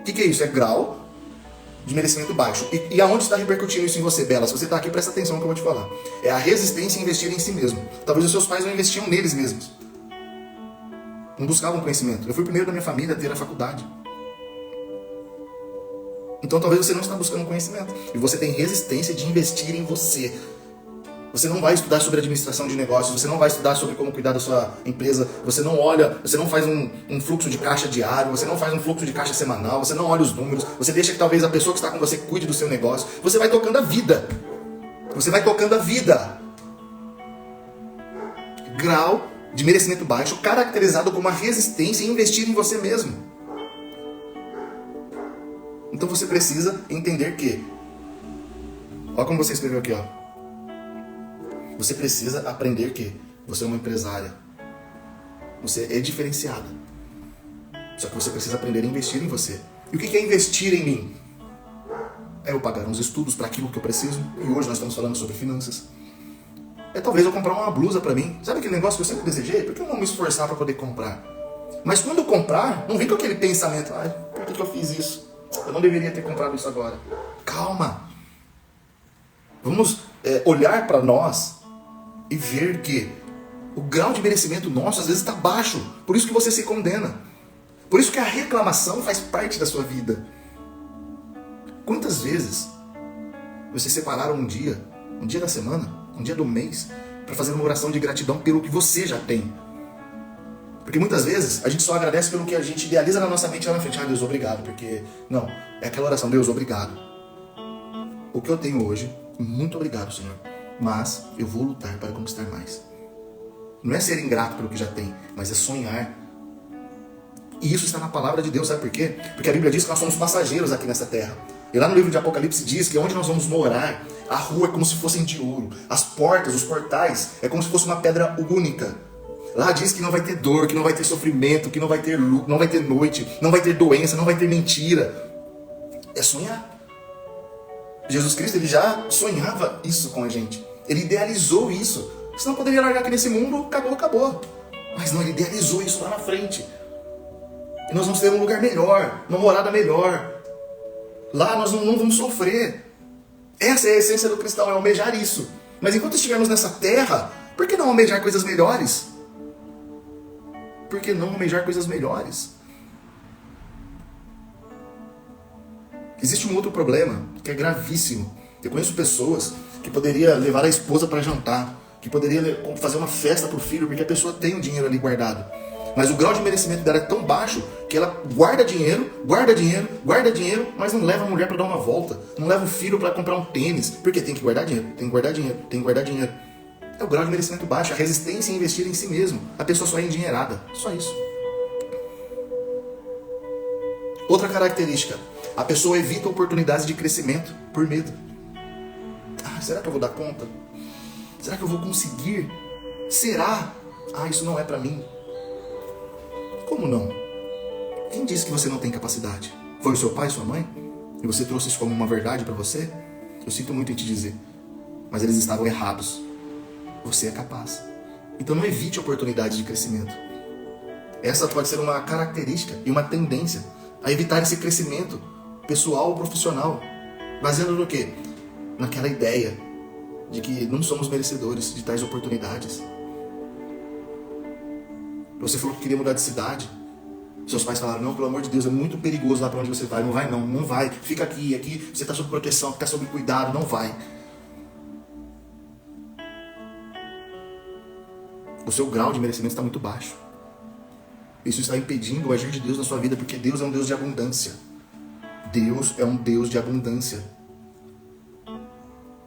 O que é isso? É grau de merecimento baixo. E aonde está repercutindo isso em você, Bela? Se você está aqui, presta atenção no que eu vou te falar. É a resistência a investir em si mesmo. Talvez os seus pais não investiam neles mesmos. Não buscavam conhecimento. Eu fui o primeiro da minha família a ter a faculdade. Então talvez você não está buscando conhecimento. E você tem resistência de investir em você. Você não vai estudar sobre administração de negócios, você não vai estudar sobre como cuidar da sua empresa, você não olha, você não faz um fluxo de caixa diário, você não faz um fluxo de caixa semanal, você não olha os números, você deixa que talvez a pessoa que está com você cuide do seu negócio, você vai tocando a vida. Você vai tocando a vida. Grau de merecimento baixo, caracterizado como uma resistência em investir em você mesmo. Então você precisa entender que, olha como você escreveu aqui, ó. Você precisa aprender que você é uma empresária. Você é diferenciada. Só que você precisa aprender a investir em você. E o que é investir em mim? É eu pagar uns estudos para aquilo que eu preciso. E hoje nós estamos falando sobre finanças. É talvez eu comprar uma blusa para mim. Sabe aquele negócio que eu sempre desejei? Por que eu não me esforçar para poder comprar? Mas quando eu comprar, não vem com aquele pensamento: por que eu fiz isso? Eu não deveria ter comprado isso agora. Calma. Vamos olhar para nós e ver que o grau de merecimento nosso às vezes está baixo. Por isso que você se condena. Por isso que a reclamação faz parte da sua vida. Quantas vezes vocês separaram um dia da semana, um dia do mês, para fazer uma oração de gratidão pelo que você já tem? Porque muitas vezes a gente só agradece pelo que a gente idealiza na nossa mente lá na frente. Deus, obrigado. Porque, não, é aquela oração: Deus, obrigado. O que eu tenho hoje, muito obrigado, Senhor. Mas eu vou lutar para conquistar mais. Não é ser ingrato pelo que já tem, mas é sonhar. E isso está na palavra de Deus, sabe por quê? Porque a Bíblia diz que nós somos passageiros aqui nessa terra. E lá no livro de Apocalipse diz que onde nós vamos morar, a rua é como se fossem de ouro. As portas, os portais, é como se fosse uma pedra única. Lá diz que não vai ter dor, que não vai ter sofrimento, que não vai ter luto, não vai ter noite, não vai ter doença, não vai ter mentira. É sonhar. Jesus Cristo, ele já sonhava isso com a gente. Ele idealizou isso. Você não poderia largar aqui nesse mundo, acabou. Mas não, ele idealizou isso lá na frente. E nós vamos ter um lugar melhor, uma morada melhor. Lá nós não vamos sofrer. Essa é a essência do cristão, é almejar isso. Mas enquanto estivermos nessa terra, por que não almejar coisas melhores? Por que não almejar coisas melhores? Existe um outro problema que é gravíssimo. Eu conheço pessoas que poderiam levar a esposa para jantar, que poderia fazer uma festa pro filho, porque a pessoa tem o dinheiro ali guardado. Mas o grau de merecimento dela é tão baixo que ela guarda dinheiro, mas não leva a mulher para dar uma volta. Não leva o filho para comprar um tênis, porque tem que guardar dinheiro, tem que guardar dinheiro, tem que guardar dinheiro. É o grau de merecimento baixo, a resistência em investir em si mesmo. A pessoa só é endinheirada, só isso. Outra característica, a pessoa evita oportunidades de crescimento por medo. Será que eu vou dar conta? Será que eu vou conseguir? Será? Isso não é para mim. Como não? Quem disse que você não tem capacidade? Foi o seu pai, sua mãe? E você trouxe isso como uma verdade para você? Eu sinto muito em te dizer, mas eles estavam errados. Você é capaz. Então não evite oportunidades de crescimento. Essa pode ser uma característica e uma tendência a evitar esse crescimento pessoal ou profissional. Baseando no quê? Naquela ideia de que não somos merecedores de tais oportunidades. Você falou que queria mudar de cidade. Seus pais falaram, não, pelo amor de Deus, é muito perigoso lá para onde você vai. Não vai não, não vai. Fica aqui você está sob proteção, está sob cuidado, não vai. O seu grau de merecimento está muito baixo. Isso está impedindo o agir de Deus na sua vida, porque Deus é um Deus de abundância. Deus é um Deus de abundância.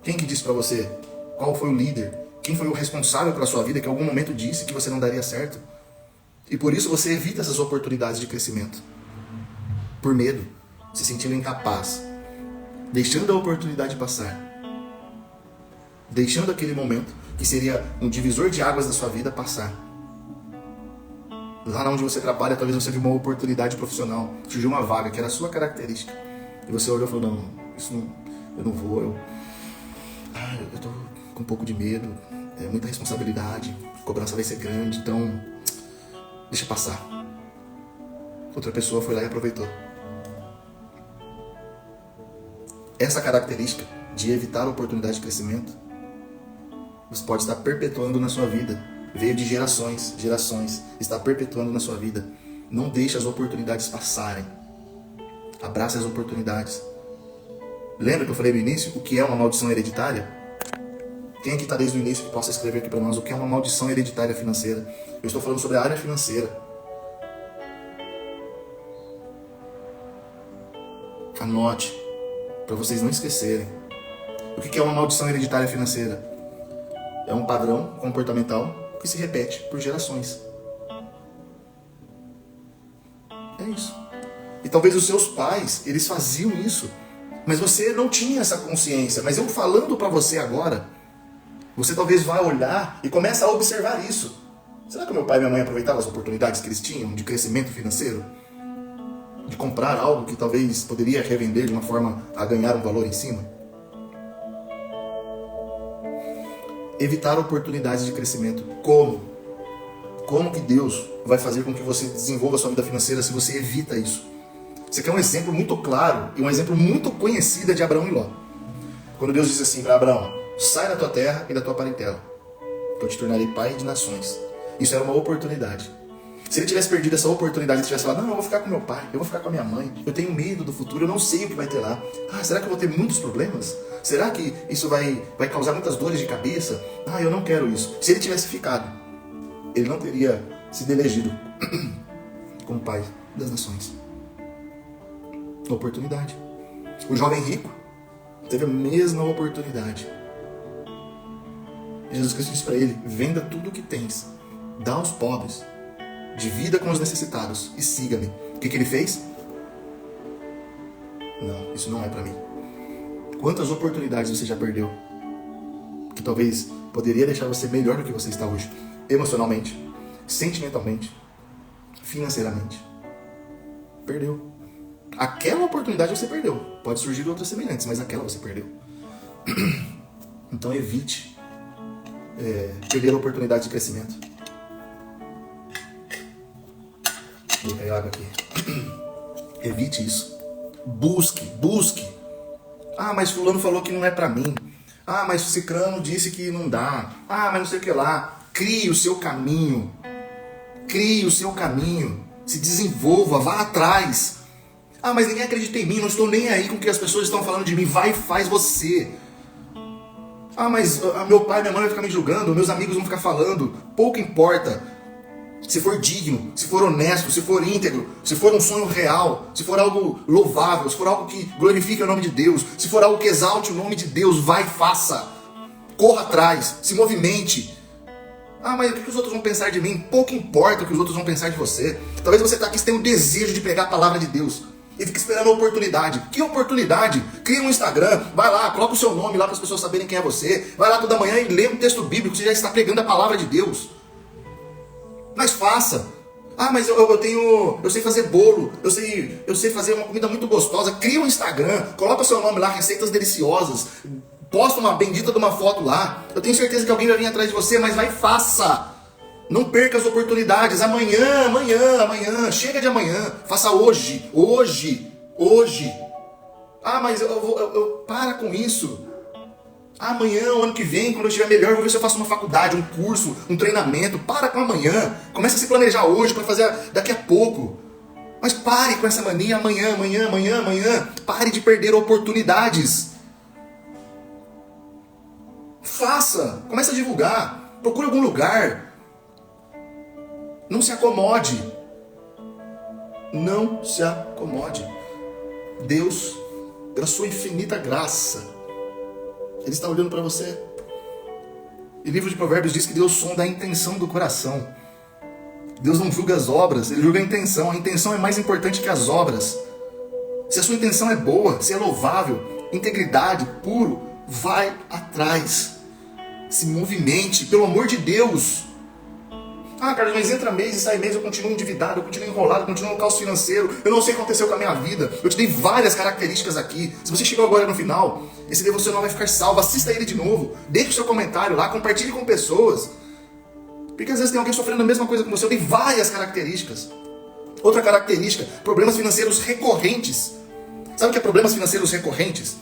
Quem que disse para você? Qual foi o líder? Quem foi o responsável pela sua vida que em algum momento disse que você não daria certo? E por isso você evita essas oportunidades de crescimento. Por medo, se sentindo incapaz. Deixando a oportunidade passar. Deixando aquele momento, que seria um divisor de águas da sua vida, passar. Lá onde você trabalha, talvez você viu uma oportunidade profissional. Surgiu uma vaga que era a sua característica. E você olhou e falou, não, isso não, eu não vou, eu tô com um pouco de medo, é muita responsabilidade, a cobrança vai ser grande, então deixa passar. Outra pessoa foi lá e aproveitou. Essa característica de evitar a oportunidade de crescimento, você pode estar perpetuando na sua vida. Veio de gerações, está perpetuando na sua vida. Não deixe as oportunidades passarem. Abrace as oportunidades. Lembra que eu falei no início o que é uma maldição hereditária? Quem aqui está desde o início que possa escrever aqui para nós o que é uma maldição hereditária financeira? Eu estou falando sobre a área financeira. Anote, para vocês não esquecerem. O que é uma maldição hereditária financeira? É um padrão comportamental que se repete por gerações. É isso. E talvez os seus pais, eles faziam isso, mas você não tinha essa consciência. Mas eu falando para você agora, você talvez vá olhar e comece a observar isso. Será que meu pai e minha mãe aproveitavam as oportunidades que eles tinham de crescimento financeiro? De comprar algo que talvez poderia revender de uma forma a ganhar um valor em cima? Evitar oportunidades de crescimento. Como? Como que Deus vai fazer com que você desenvolva a sua vida financeira se você evita isso? Você quer um exemplo muito claro e um exemplo muito conhecido de Abraão e Ló. Quando Deus disse assim para Abraão, sai da tua terra e da tua parentela, que eu te tornarei pai de nações. Isso era uma oportunidade. Se ele tivesse perdido essa oportunidade, ele tivesse falado, não, eu vou ficar com meu pai, eu vou ficar com a minha mãe, eu tenho medo do futuro, eu não sei o que vai ter lá. Será que eu vou ter muitos problemas? Será que isso vai causar muitas dores de cabeça? Eu não quero isso. Se ele tivesse ficado, ele não teria sido elegido como pai das nações. Oportunidade. O jovem rico teve a mesma oportunidade. Jesus Cristo disse para ele, venda tudo o que tens, dá aos pobres, divida com os necessitados e siga-me. O que ele fez? Não, isso não é para mim. Quantas oportunidades você já perdeu? Que talvez poderia deixar você melhor do que você está hoje. Emocionalmente, sentimentalmente, financeiramente. Perdeu. Aquela oportunidade você perdeu. Pode surgir outras semelhantes, mas aquela você perdeu. Então evite perder a oportunidade de crescimento. Vou pegar água aqui. Evite isso. Busque. Mas fulano falou que não é pra mim. Mas o cicrano disse que não dá. Mas não sei o que lá. Crie o seu caminho. Se desenvolva, vá atrás. Mas ninguém acredita em mim, não estou nem aí com o que as pessoas estão falando de mim. Vai e faz você. Ah, mas meu pai e minha mãe vão ficar me julgando, meus amigos vão ficar falando. Pouco importa. Se for digno, se for honesto, se for íntegro, se for um sonho real, se for algo louvável, se for algo que glorifique o nome de Deus, se for algo que exalte o nome de Deus, vai e faça. Corra atrás, se movimente. Ah, mas o que os outros vão pensar de mim? Pouco importa o que os outros vão pensar de você. Talvez você está aqui e tenha o desejo de pregar a palavra de Deus e fique esperando a oportunidade. Que oportunidade? Cria um Instagram, vai lá, coloca o seu nome lá para as pessoas saberem quem é você. Vai lá toda manhã e lê um texto bíblico, você já está pregando a palavra de Deus. Mas faça. Ah, mas eu sei fazer bolo, eu sei fazer uma comida muito gostosa. Cria um Instagram, coloca o seu nome lá, receitas deliciosas. Posta uma bendita de uma foto lá. Eu tenho certeza que alguém vai vir atrás de você, mas vai e faça. Não perca as oportunidades. Amanhã. Chega de amanhã. Faça hoje. Ah, mas para com isso. Amanhã, o ano que vem, quando eu estiver melhor, eu vou ver se eu faço uma faculdade, um curso, um treinamento. Para com amanhã. Comece a se planejar hoje para fazer daqui a pouco. Mas pare com essa mania. Amanhã. Pare de perder oportunidades. Faça. Comece a divulgar. Procure algum lugar. Não se acomode. Não se acomode. Deus, pela sua infinita graça, Ele está olhando para você. E o livro de Provérbios diz que Deus sonda a intenção do coração. Deus não julga as obras, Ele julga a intenção. A intenção é mais importante que as obras. Se a sua intenção é boa, se é louvável, integridade, puro, vai atrás. Se movimente, pelo amor de Deus. Ah, Carlos, mas entra mês e sai mês, eu continuo endividado, eu continuo enrolado, eu continuo no caos financeiro, eu não sei o que aconteceu com a minha vida. Eu te dei várias características aqui. Se você chegou agora no final, esse devocional vai ficar salvo. Assista ele de novo, deixe o seu comentário lá, compartilhe com pessoas. Porque às vezes tem alguém sofrendo a mesma coisa que você. Eu dei várias características. Outra característica, problemas financeiros recorrentes. Sabe o que é problemas financeiros recorrentes?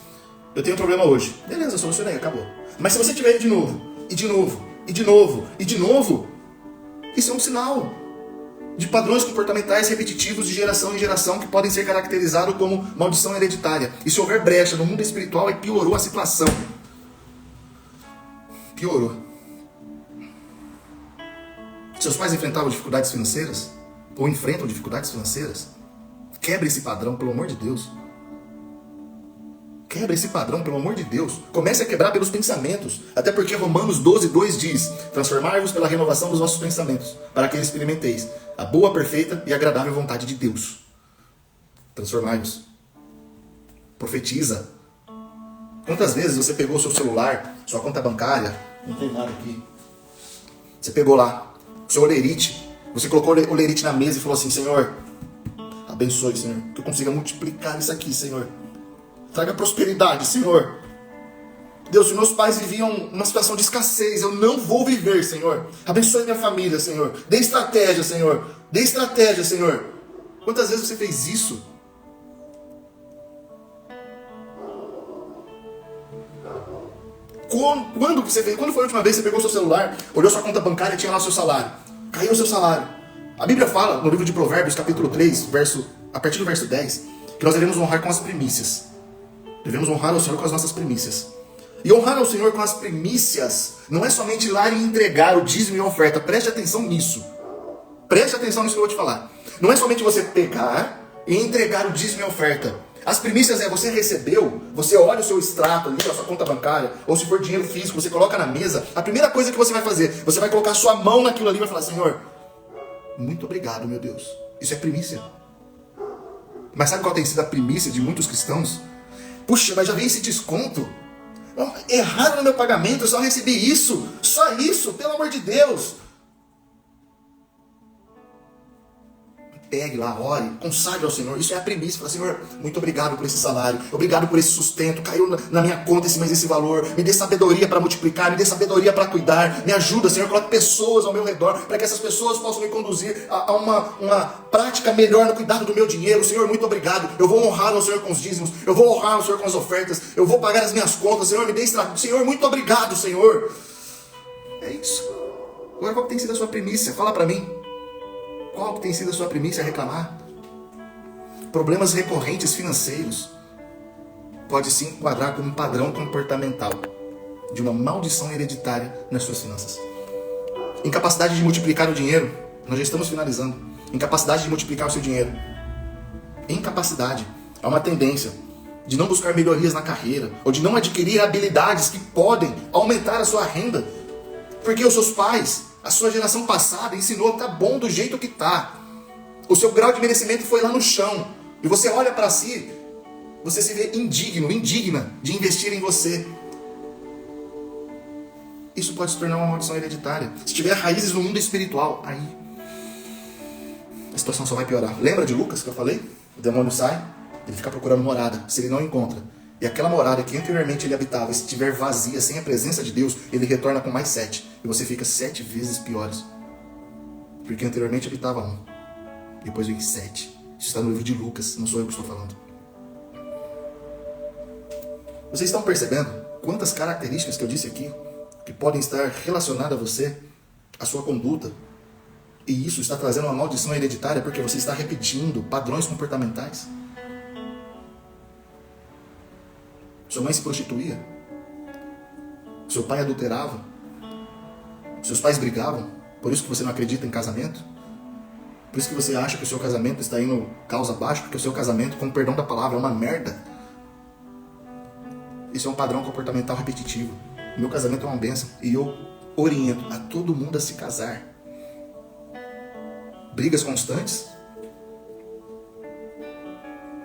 Eu tenho um problema hoje. Beleza, solucionei, acabou. Mas se você tiver ele de novo, isso é um sinal de padrões comportamentais repetitivos de geração em geração que podem ser caracterizados como maldição hereditária. E se houver brecha no mundo espiritual, aí piorou a situação. Piorou. Seus pais enfrentavam dificuldades financeiras? Ou enfrentam dificuldades financeiras? Quebre esse padrão, pelo amor de Deus. Quebra esse padrão, pelo amor de Deus. Comece a quebrar pelos pensamentos. Até porque Romanos 12:2 diz: transformai-vos pela renovação dos vossos pensamentos, para que experimenteis a boa, perfeita e agradável vontade de Deus. Transformai-vos. Profetiza. Quantas vezes você pegou o seu celular, sua conta bancária, não tem nada aqui. Você pegou lá o seu olerite, você colocou o olerite na mesa e falou assim: Senhor, abençoe, Senhor, que eu consiga multiplicar isso aqui, Senhor. Traga prosperidade, Senhor. Deus, se meus pais viviam uma situação de escassez, eu não vou viver, Senhor. Abençoe minha família, Senhor. Dê estratégia, Senhor. Dê estratégia, Senhor. Quantas vezes você fez isso? Quando você fez? Quando foi a última vez que você pegou seu celular, olhou sua conta bancária e tinha lá o seu salário? Caiu o seu salário. A Bíblia fala, no livro de Provérbios, capítulo 3, a partir do verso 10, que nós devemos honrar com as primícias. Devemos honrar ao Senhor com as nossas primícias. E honrar ao Senhor com as primícias não é somente ir lá e entregar o dízimo e a oferta. Preste atenção nisso. Preste atenção nisso que eu vou te falar. Não é somente você pegar e entregar o dízimo e a oferta. As primícias é você recebeu, você olha o seu extrato ali, a sua conta bancária, ou se for dinheiro físico, você coloca na mesa. A primeira coisa que você vai fazer, você vai colocar a sua mão naquilo ali e vai falar: Senhor, muito obrigado, meu Deus. Isso é primícia. Mas sabe qual tem sido a primícia de muitos cristãos? Puxa, mas já veio esse desconto. Erraram no meu pagamento, eu só recebi isso. Só isso, pelo amor de Deus. Pegue lá, ore, consagre ao Senhor. Isso é a primícia. Fala: Senhor, muito obrigado por esse salário. Obrigado por esse sustento. Caiu na minha conta esse mês esse valor. Me dê sabedoria para multiplicar. Me dê sabedoria para cuidar. Me ajuda, Senhor. Coloque pessoas ao meu redor para que essas pessoas possam me conduzir a uma prática melhor no cuidado do meu dinheiro. Senhor, muito obrigado. Eu vou honrar ao Senhor com os dízimos. Eu vou honrar ao Senhor com as ofertas. Eu vou pagar as minhas contas. Senhor, me dê estratégia. Senhor, muito obrigado, Senhor. É isso. Agora, qual tem sido a sua primícia? Fala para mim. Qual que tem sido a sua primícia a reclamar? Problemas recorrentes financeiros pode se enquadrar como um padrão comportamental. de uma maldição hereditária nas suas finanças. Incapacidade de multiplicar o dinheiro. Nós já estamos finalizando. Incapacidade de multiplicar o seu dinheiro. Incapacidade. Há uma tendência de não buscar melhorias na carreira, ou de não adquirir habilidades que podem aumentar a sua renda, porque os seus pais, a sua geração passada ensinou que tá bom do jeito que tá. O seu grau de merecimento foi lá no chão. E você olha para si, você se vê indigno, indigna de investir em você. Isso pode se tornar uma maldição hereditária. Se tiver raízes no mundo espiritual, aí a situação só vai piorar. Lembra de Lucas que eu falei? O demônio sai, ele fica procurando morada. Se ele não encontra, e aquela morada que anteriormente ele habitava, se estiver vazia, sem a presença de Deus, ele retorna com mais 7. E você fica 7 vezes piores. Porque anteriormente habitava 1. Depois vem 7. Isso está no livro de Lucas, não sou eu que estou falando. Vocês estão percebendo quantas características que eu disse aqui que podem estar relacionadas a você, a sua conduta? E isso está trazendo uma maldição hereditária porque você está repetindo padrões comportamentais. Sua mãe se prostituía. Seu pai adulterava. Seus pais brigavam. Por isso que você não acredita em casamento. Por isso que você acha que o seu casamento está indo causa abaixo, porque o seu casamento, com o perdão da palavra, é uma merda. Isso é um padrão comportamental repetitivo. Meu casamento é uma bênção e eu oriento a todo mundo a se casar. Brigas constantes?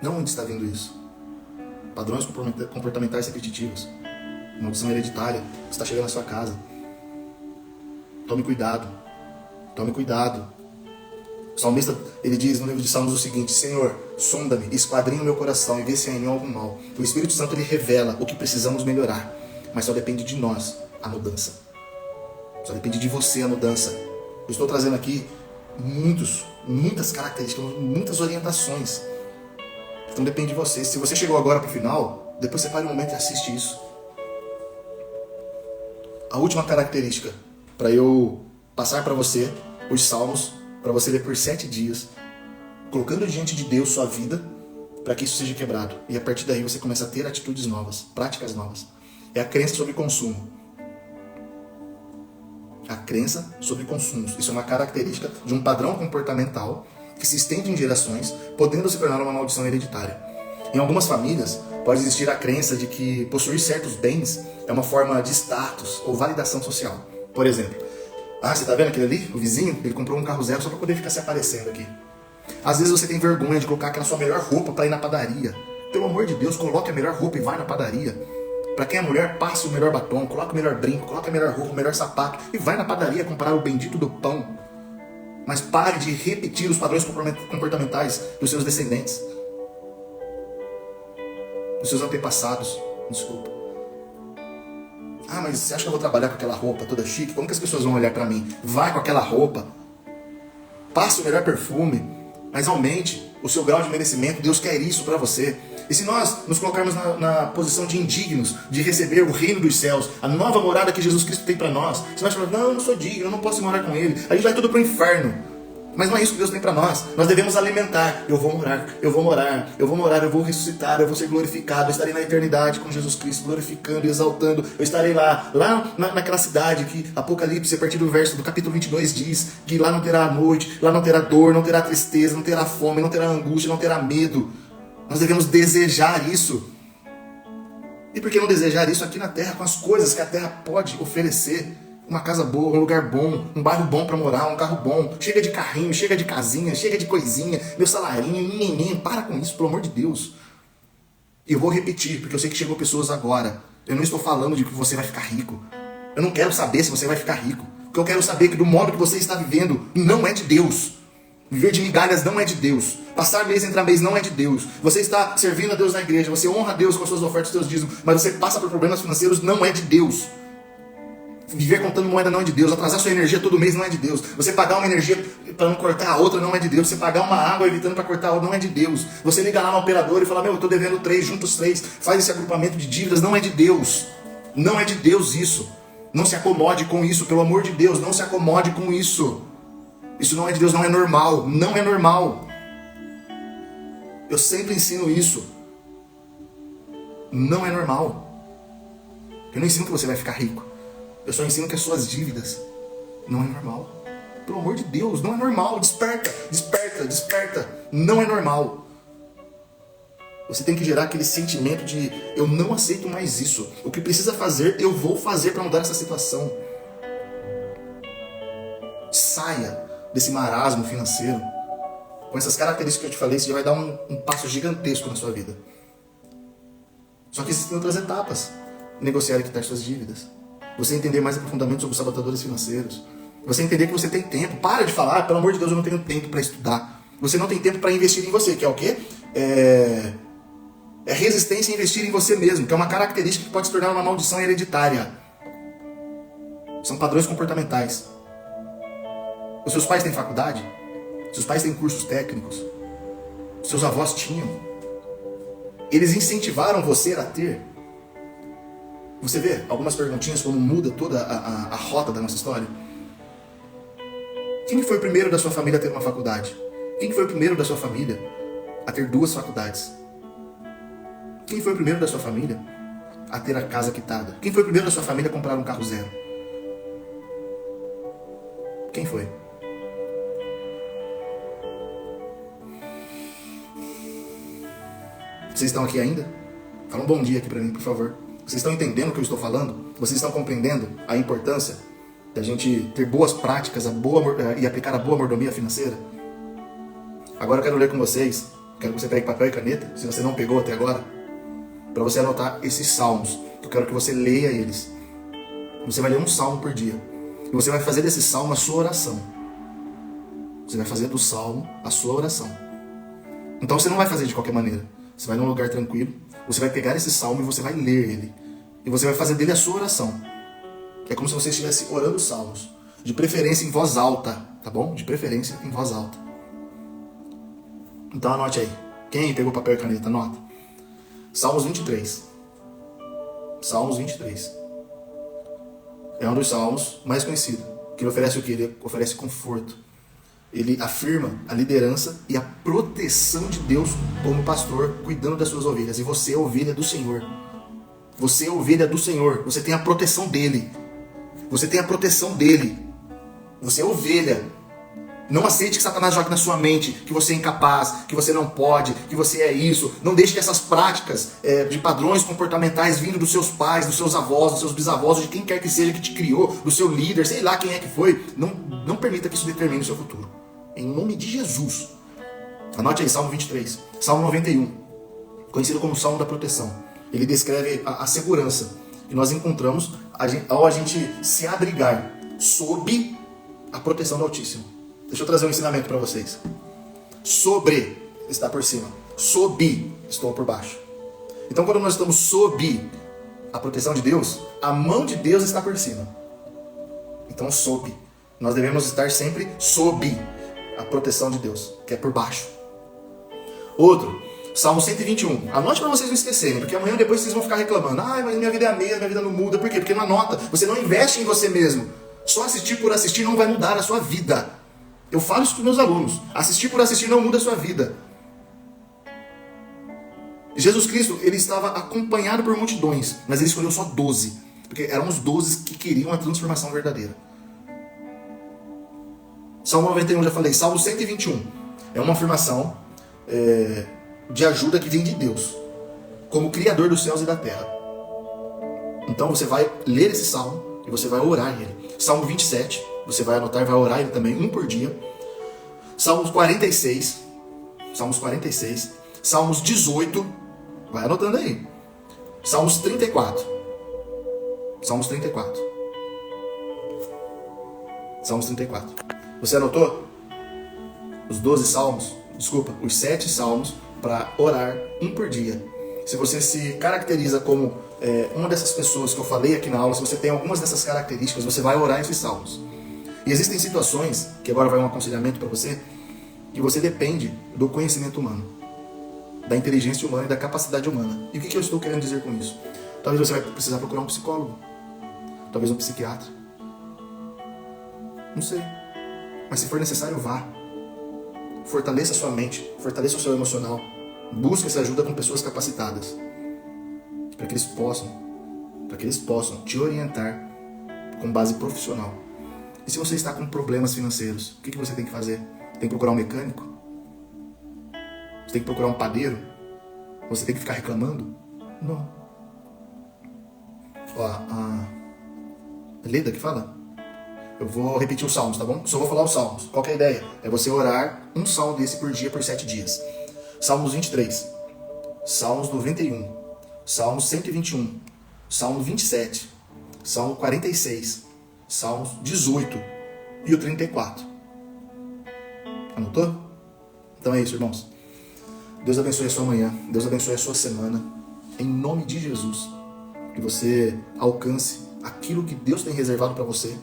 Não, onde está vindo isso? Padrões comportamentais repetitivos. Maldição hereditária está chegando à sua casa. Tome cuidado. Tome cuidado. O salmista, ele diz no livro de Salmos o seguinte: Senhor, sonda-me, esquadrinha o meu coração e vê se há em mim algum mal. O Espírito Santo, ele revela o que precisamos melhorar. Mas só depende de nós a mudança. Só depende de você a mudança. Eu estou trazendo aqui muitas características, muitas orientações. Então depende de você. Se você chegou agora para o final, depois você para um momento e assiste isso. A última característica, para eu passar para você os salmos, para você ler por 7 dias, colocando diante de Deus sua vida, para que isso seja quebrado. E a partir daí você começa a ter atitudes novas, práticas novas. É a crença sobre consumo. A crença sobre consumos. Isso é uma característica de um padrão comportamental que se estende em gerações, podendo se tornar uma maldição hereditária. Em algumas famílias, pode existir a crença de que possuir certos bens é uma forma de status ou validação social. Por exemplo, você tá vendo aquele ali? O vizinho, ele comprou um carro zero só para poder ficar se aparecendo aqui. Às vezes você tem vergonha de colocar aquela sua melhor roupa para ir na padaria. Pelo amor de Deus, coloque a melhor roupa e vai na padaria. Para quem é mulher, passe o melhor batom, coloque o melhor brinco, coloque a melhor roupa, o melhor sapato e vai na padaria comprar o bendito do pão. Mas pare de repetir os padrões comportamentais dos seus descendentes, dos seus antepassados. Desculpa. Mas você acha que eu vou trabalhar com aquela roupa toda chique? Como que as pessoas vão olhar para mim? Vai com aquela roupa. Passe o melhor perfume. Mas aumente o seu grau de merecimento. Deus quer isso para você. E se nós nos colocarmos na posição de indignos, de receber o reino dos céus, a nova morada que Jesus Cristo tem para nós, você vai falar: não, eu não sou digno, eu não posso morar com Ele. A gente vai tudo para o inferno. Mas não é isso que Deus tem para nós. Nós devemos alimentar. Eu vou morar, eu vou morar, eu vou morar, eu vou ressuscitar, eu vou ser glorificado, eu estarei na eternidade com Jesus Cristo, glorificando e exaltando. Eu estarei lá naquela cidade que Apocalipse, a partir do capítulo 22, diz que lá não terá noite, lá não terá dor, não terá tristeza, não terá fome, não terá angústia, não terá medo. Nós devemos desejar isso. E por que não desejar isso aqui na terra, com as coisas que a terra pode oferecer? Uma casa boa, um lugar bom, um bairro bom para morar, um carro bom. Chega de carrinho, chega de casinha, chega de coisinha, meu salarinho, ninguém. Para com isso, pelo amor de Deus. E eu vou repetir, porque eu sei que chegou pessoas agora. Eu não estou falando de que você vai ficar rico. Eu não quero saber se você vai ficar rico. O que eu quero saber é que do modo que você está vivendo não é de Deus. Viver de migalhas não é de Deus. Passar mês entre mês não é de Deus. Você está servindo a Deus na igreja, você honra a Deus com as suas ofertas, os seus dízimos, mas você passa por problemas financeiros não é de Deus. Viver contando moeda não é de Deus. Atrasar sua energia todo mês não é de Deus. Você pagar uma energia para não cortar a outra não é de Deus. Você pagar uma água evitando para cortar a outra não é de Deus. Você liga lá no operador e fala: eu estou devendo 3, junta os 3, faz esse agrupamento de dívidas, não é de Deus. Não é de Deus isso. Não se acomode com isso, pelo amor de Deus, não se acomode com isso. Isso não é de Deus, não é normal. Não é normal. Eu sempre ensino isso. Não é normal. Eu não ensino que você vai ficar rico. Eu só ensino que as suas dívidas não é normal. Pelo amor de Deus, não é normal. Desperta, desperta, desperta. Não é normal. Você tem que gerar aquele sentimento de eu não aceito mais isso. O que precisa fazer, eu vou fazer para mudar essa situação. Saia desse marasmo financeiro. Com essas características que eu te falei, você já vai dar um passo gigantesco na sua vida. Só que existem outras etapas. Negociar e quitar suas dívidas. Você entender mais profundamente sobre os sabotadores financeiros. Você entender que você tem tempo. Para de falar, pelo amor de Deus, eu não tenho tempo para estudar. Você não tem tempo para investir em você, que é o quê? É resistência a investir em você mesmo, que é uma característica que pode se tornar uma maldição hereditária. São padrões comportamentais. Os seus pais têm faculdade? Seus pais têm cursos técnicos? Os seus avós tinham? Eles incentivaram você a ter? Você vê algumas perguntinhas como muda toda a rota da nossa história? Quem foi o primeiro da sua família a ter uma faculdade? Quem foi o primeiro da sua família a ter 2 faculdades? Quem foi o primeiro da sua família a ter a casa quitada? Quem foi o primeiro da sua família a comprar um carro zero? Quem foi? Vocês estão aqui ainda? Fala um bom dia aqui pra mim, por favor. Vocês estão entendendo o que eu estou falando? Vocês estão compreendendo a importância da gente ter boas práticas e aplicar a boa mordomia financeira? Agora eu quero ler com vocês. Quero que você pegue papel e caneta, se você não pegou até agora, para você anotar esses salmos. Eu quero que você leia eles. Você vai ler um salmo por dia. E você vai fazer desse salmo a sua oração. Você vai fazer do salmo a sua oração. Então você não vai fazer de qualquer maneira. Você vai num lugar tranquilo, você vai pegar esse salmo e você vai ler ele. E você vai fazer dele a sua oração. É como se você estivesse orando os salmos. De preferência em voz alta, tá bom? De preferência em voz alta. Então anote aí. Quem pegou papel e caneta, anota. Salmos 23. Salmos 23. É um dos salmos mais conhecidos. Que ele oferece o quê? Ele oferece conforto. Ele afirma a liderança e a proteção de Deus como pastor, cuidando das suas ovelhas. E você é ovelha do Senhor. Você é ovelha do Senhor. Você tem a proteção dele. Você tem a proteção dele. Você é ovelha. Não aceite que Satanás jogue na sua mente que você é incapaz, que você não pode, que você é isso. Não deixe que essas práticas de padrões comportamentais vindo dos seus pais, dos seus avós, dos seus bisavós, de quem quer que seja que te criou, do seu líder, sei lá quem é que foi. Não permita que isso determine o seu futuro. Em nome de Jesus. Anote aí, Salmo 23. Salmo 91. Conhecido como Salmo da Proteção. Ele descreve a segurança que nós encontramos ao a gente se abrigar sob a proteção do Altíssimo. Deixa eu trazer um ensinamento para vocês. Sobre está por cima. Sob estou por baixo. Então quando nós estamos sob a proteção de Deus, a mão de Deus está por cima. Então sob. Nós devemos estar sempre sob a proteção de Deus, que é por baixo. Outro, Salmo 121. Anote para vocês não esquecerem, porque amanhã depois vocês vão ficar reclamando. Mas minha vida é a mesma, minha vida não muda. Por quê? Porque não anota. Você não investe em você mesmo. Só assistir por assistir não vai mudar a sua vida. Eu falo isso para os meus alunos. Assistir por assistir não muda a sua vida. Jesus Cristo, ele estava acompanhado por multidões, mas ele escolheu só 12. Porque eram os 12 que queriam a transformação verdadeira. Salmo 91, já falei. Salmo 121. É uma afirmação de ajuda que vem de Deus, como Criador dos céus e da terra. Então você vai ler esse salmo e você vai orar ele. Salmo 27, você vai anotar e vai orar ele também, um por dia. Salmos 46. Salmos 46. Salmos 18. Vai anotando aí. Salmos 34. Salmos 34. Salmos 34. Você anotou? Os 12 salmos, desculpa, os 7 salmos para orar um por dia. Se você se caracteriza como uma dessas pessoas que eu falei aqui na aula, se você tem algumas dessas características, você vai orar esses salmos. E existem situações, que agora vai um aconselhamento para você, que você depende do conhecimento humano, da inteligência humana e da capacidade humana. E o que eu estou querendo dizer com isso? Talvez você vai precisar procurar um psicólogo, talvez um psiquiatra. Não sei. Mas se for necessário, vá. Fortaleça a sua mente, fortaleça o seu emocional. Busque essa ajuda com pessoas capacitadas, para que eles possam para que eles possam te orientar com base profissional. E se você está com problemas financeiros, o que você tem que fazer? Tem que procurar um mecânico? Você tem que procurar um padeiro? Você tem que ficar reclamando? Não. Ó, a Leda que fala? Eu vou repetir os salmos, tá bom? Só vou falar os salmos. Qual que é a ideia? É você orar um salmo desse por dia por 7 dias. Salmos 23, Salmos 91, Salmos 121, Salmo 27, Salmo 46, Salmos 18 e o 34. Anotou? Então é isso, irmãos. Deus abençoe a sua manhã, Deus abençoe a sua semana. Em nome de Jesus, que você alcance aquilo que Deus tem reservado para você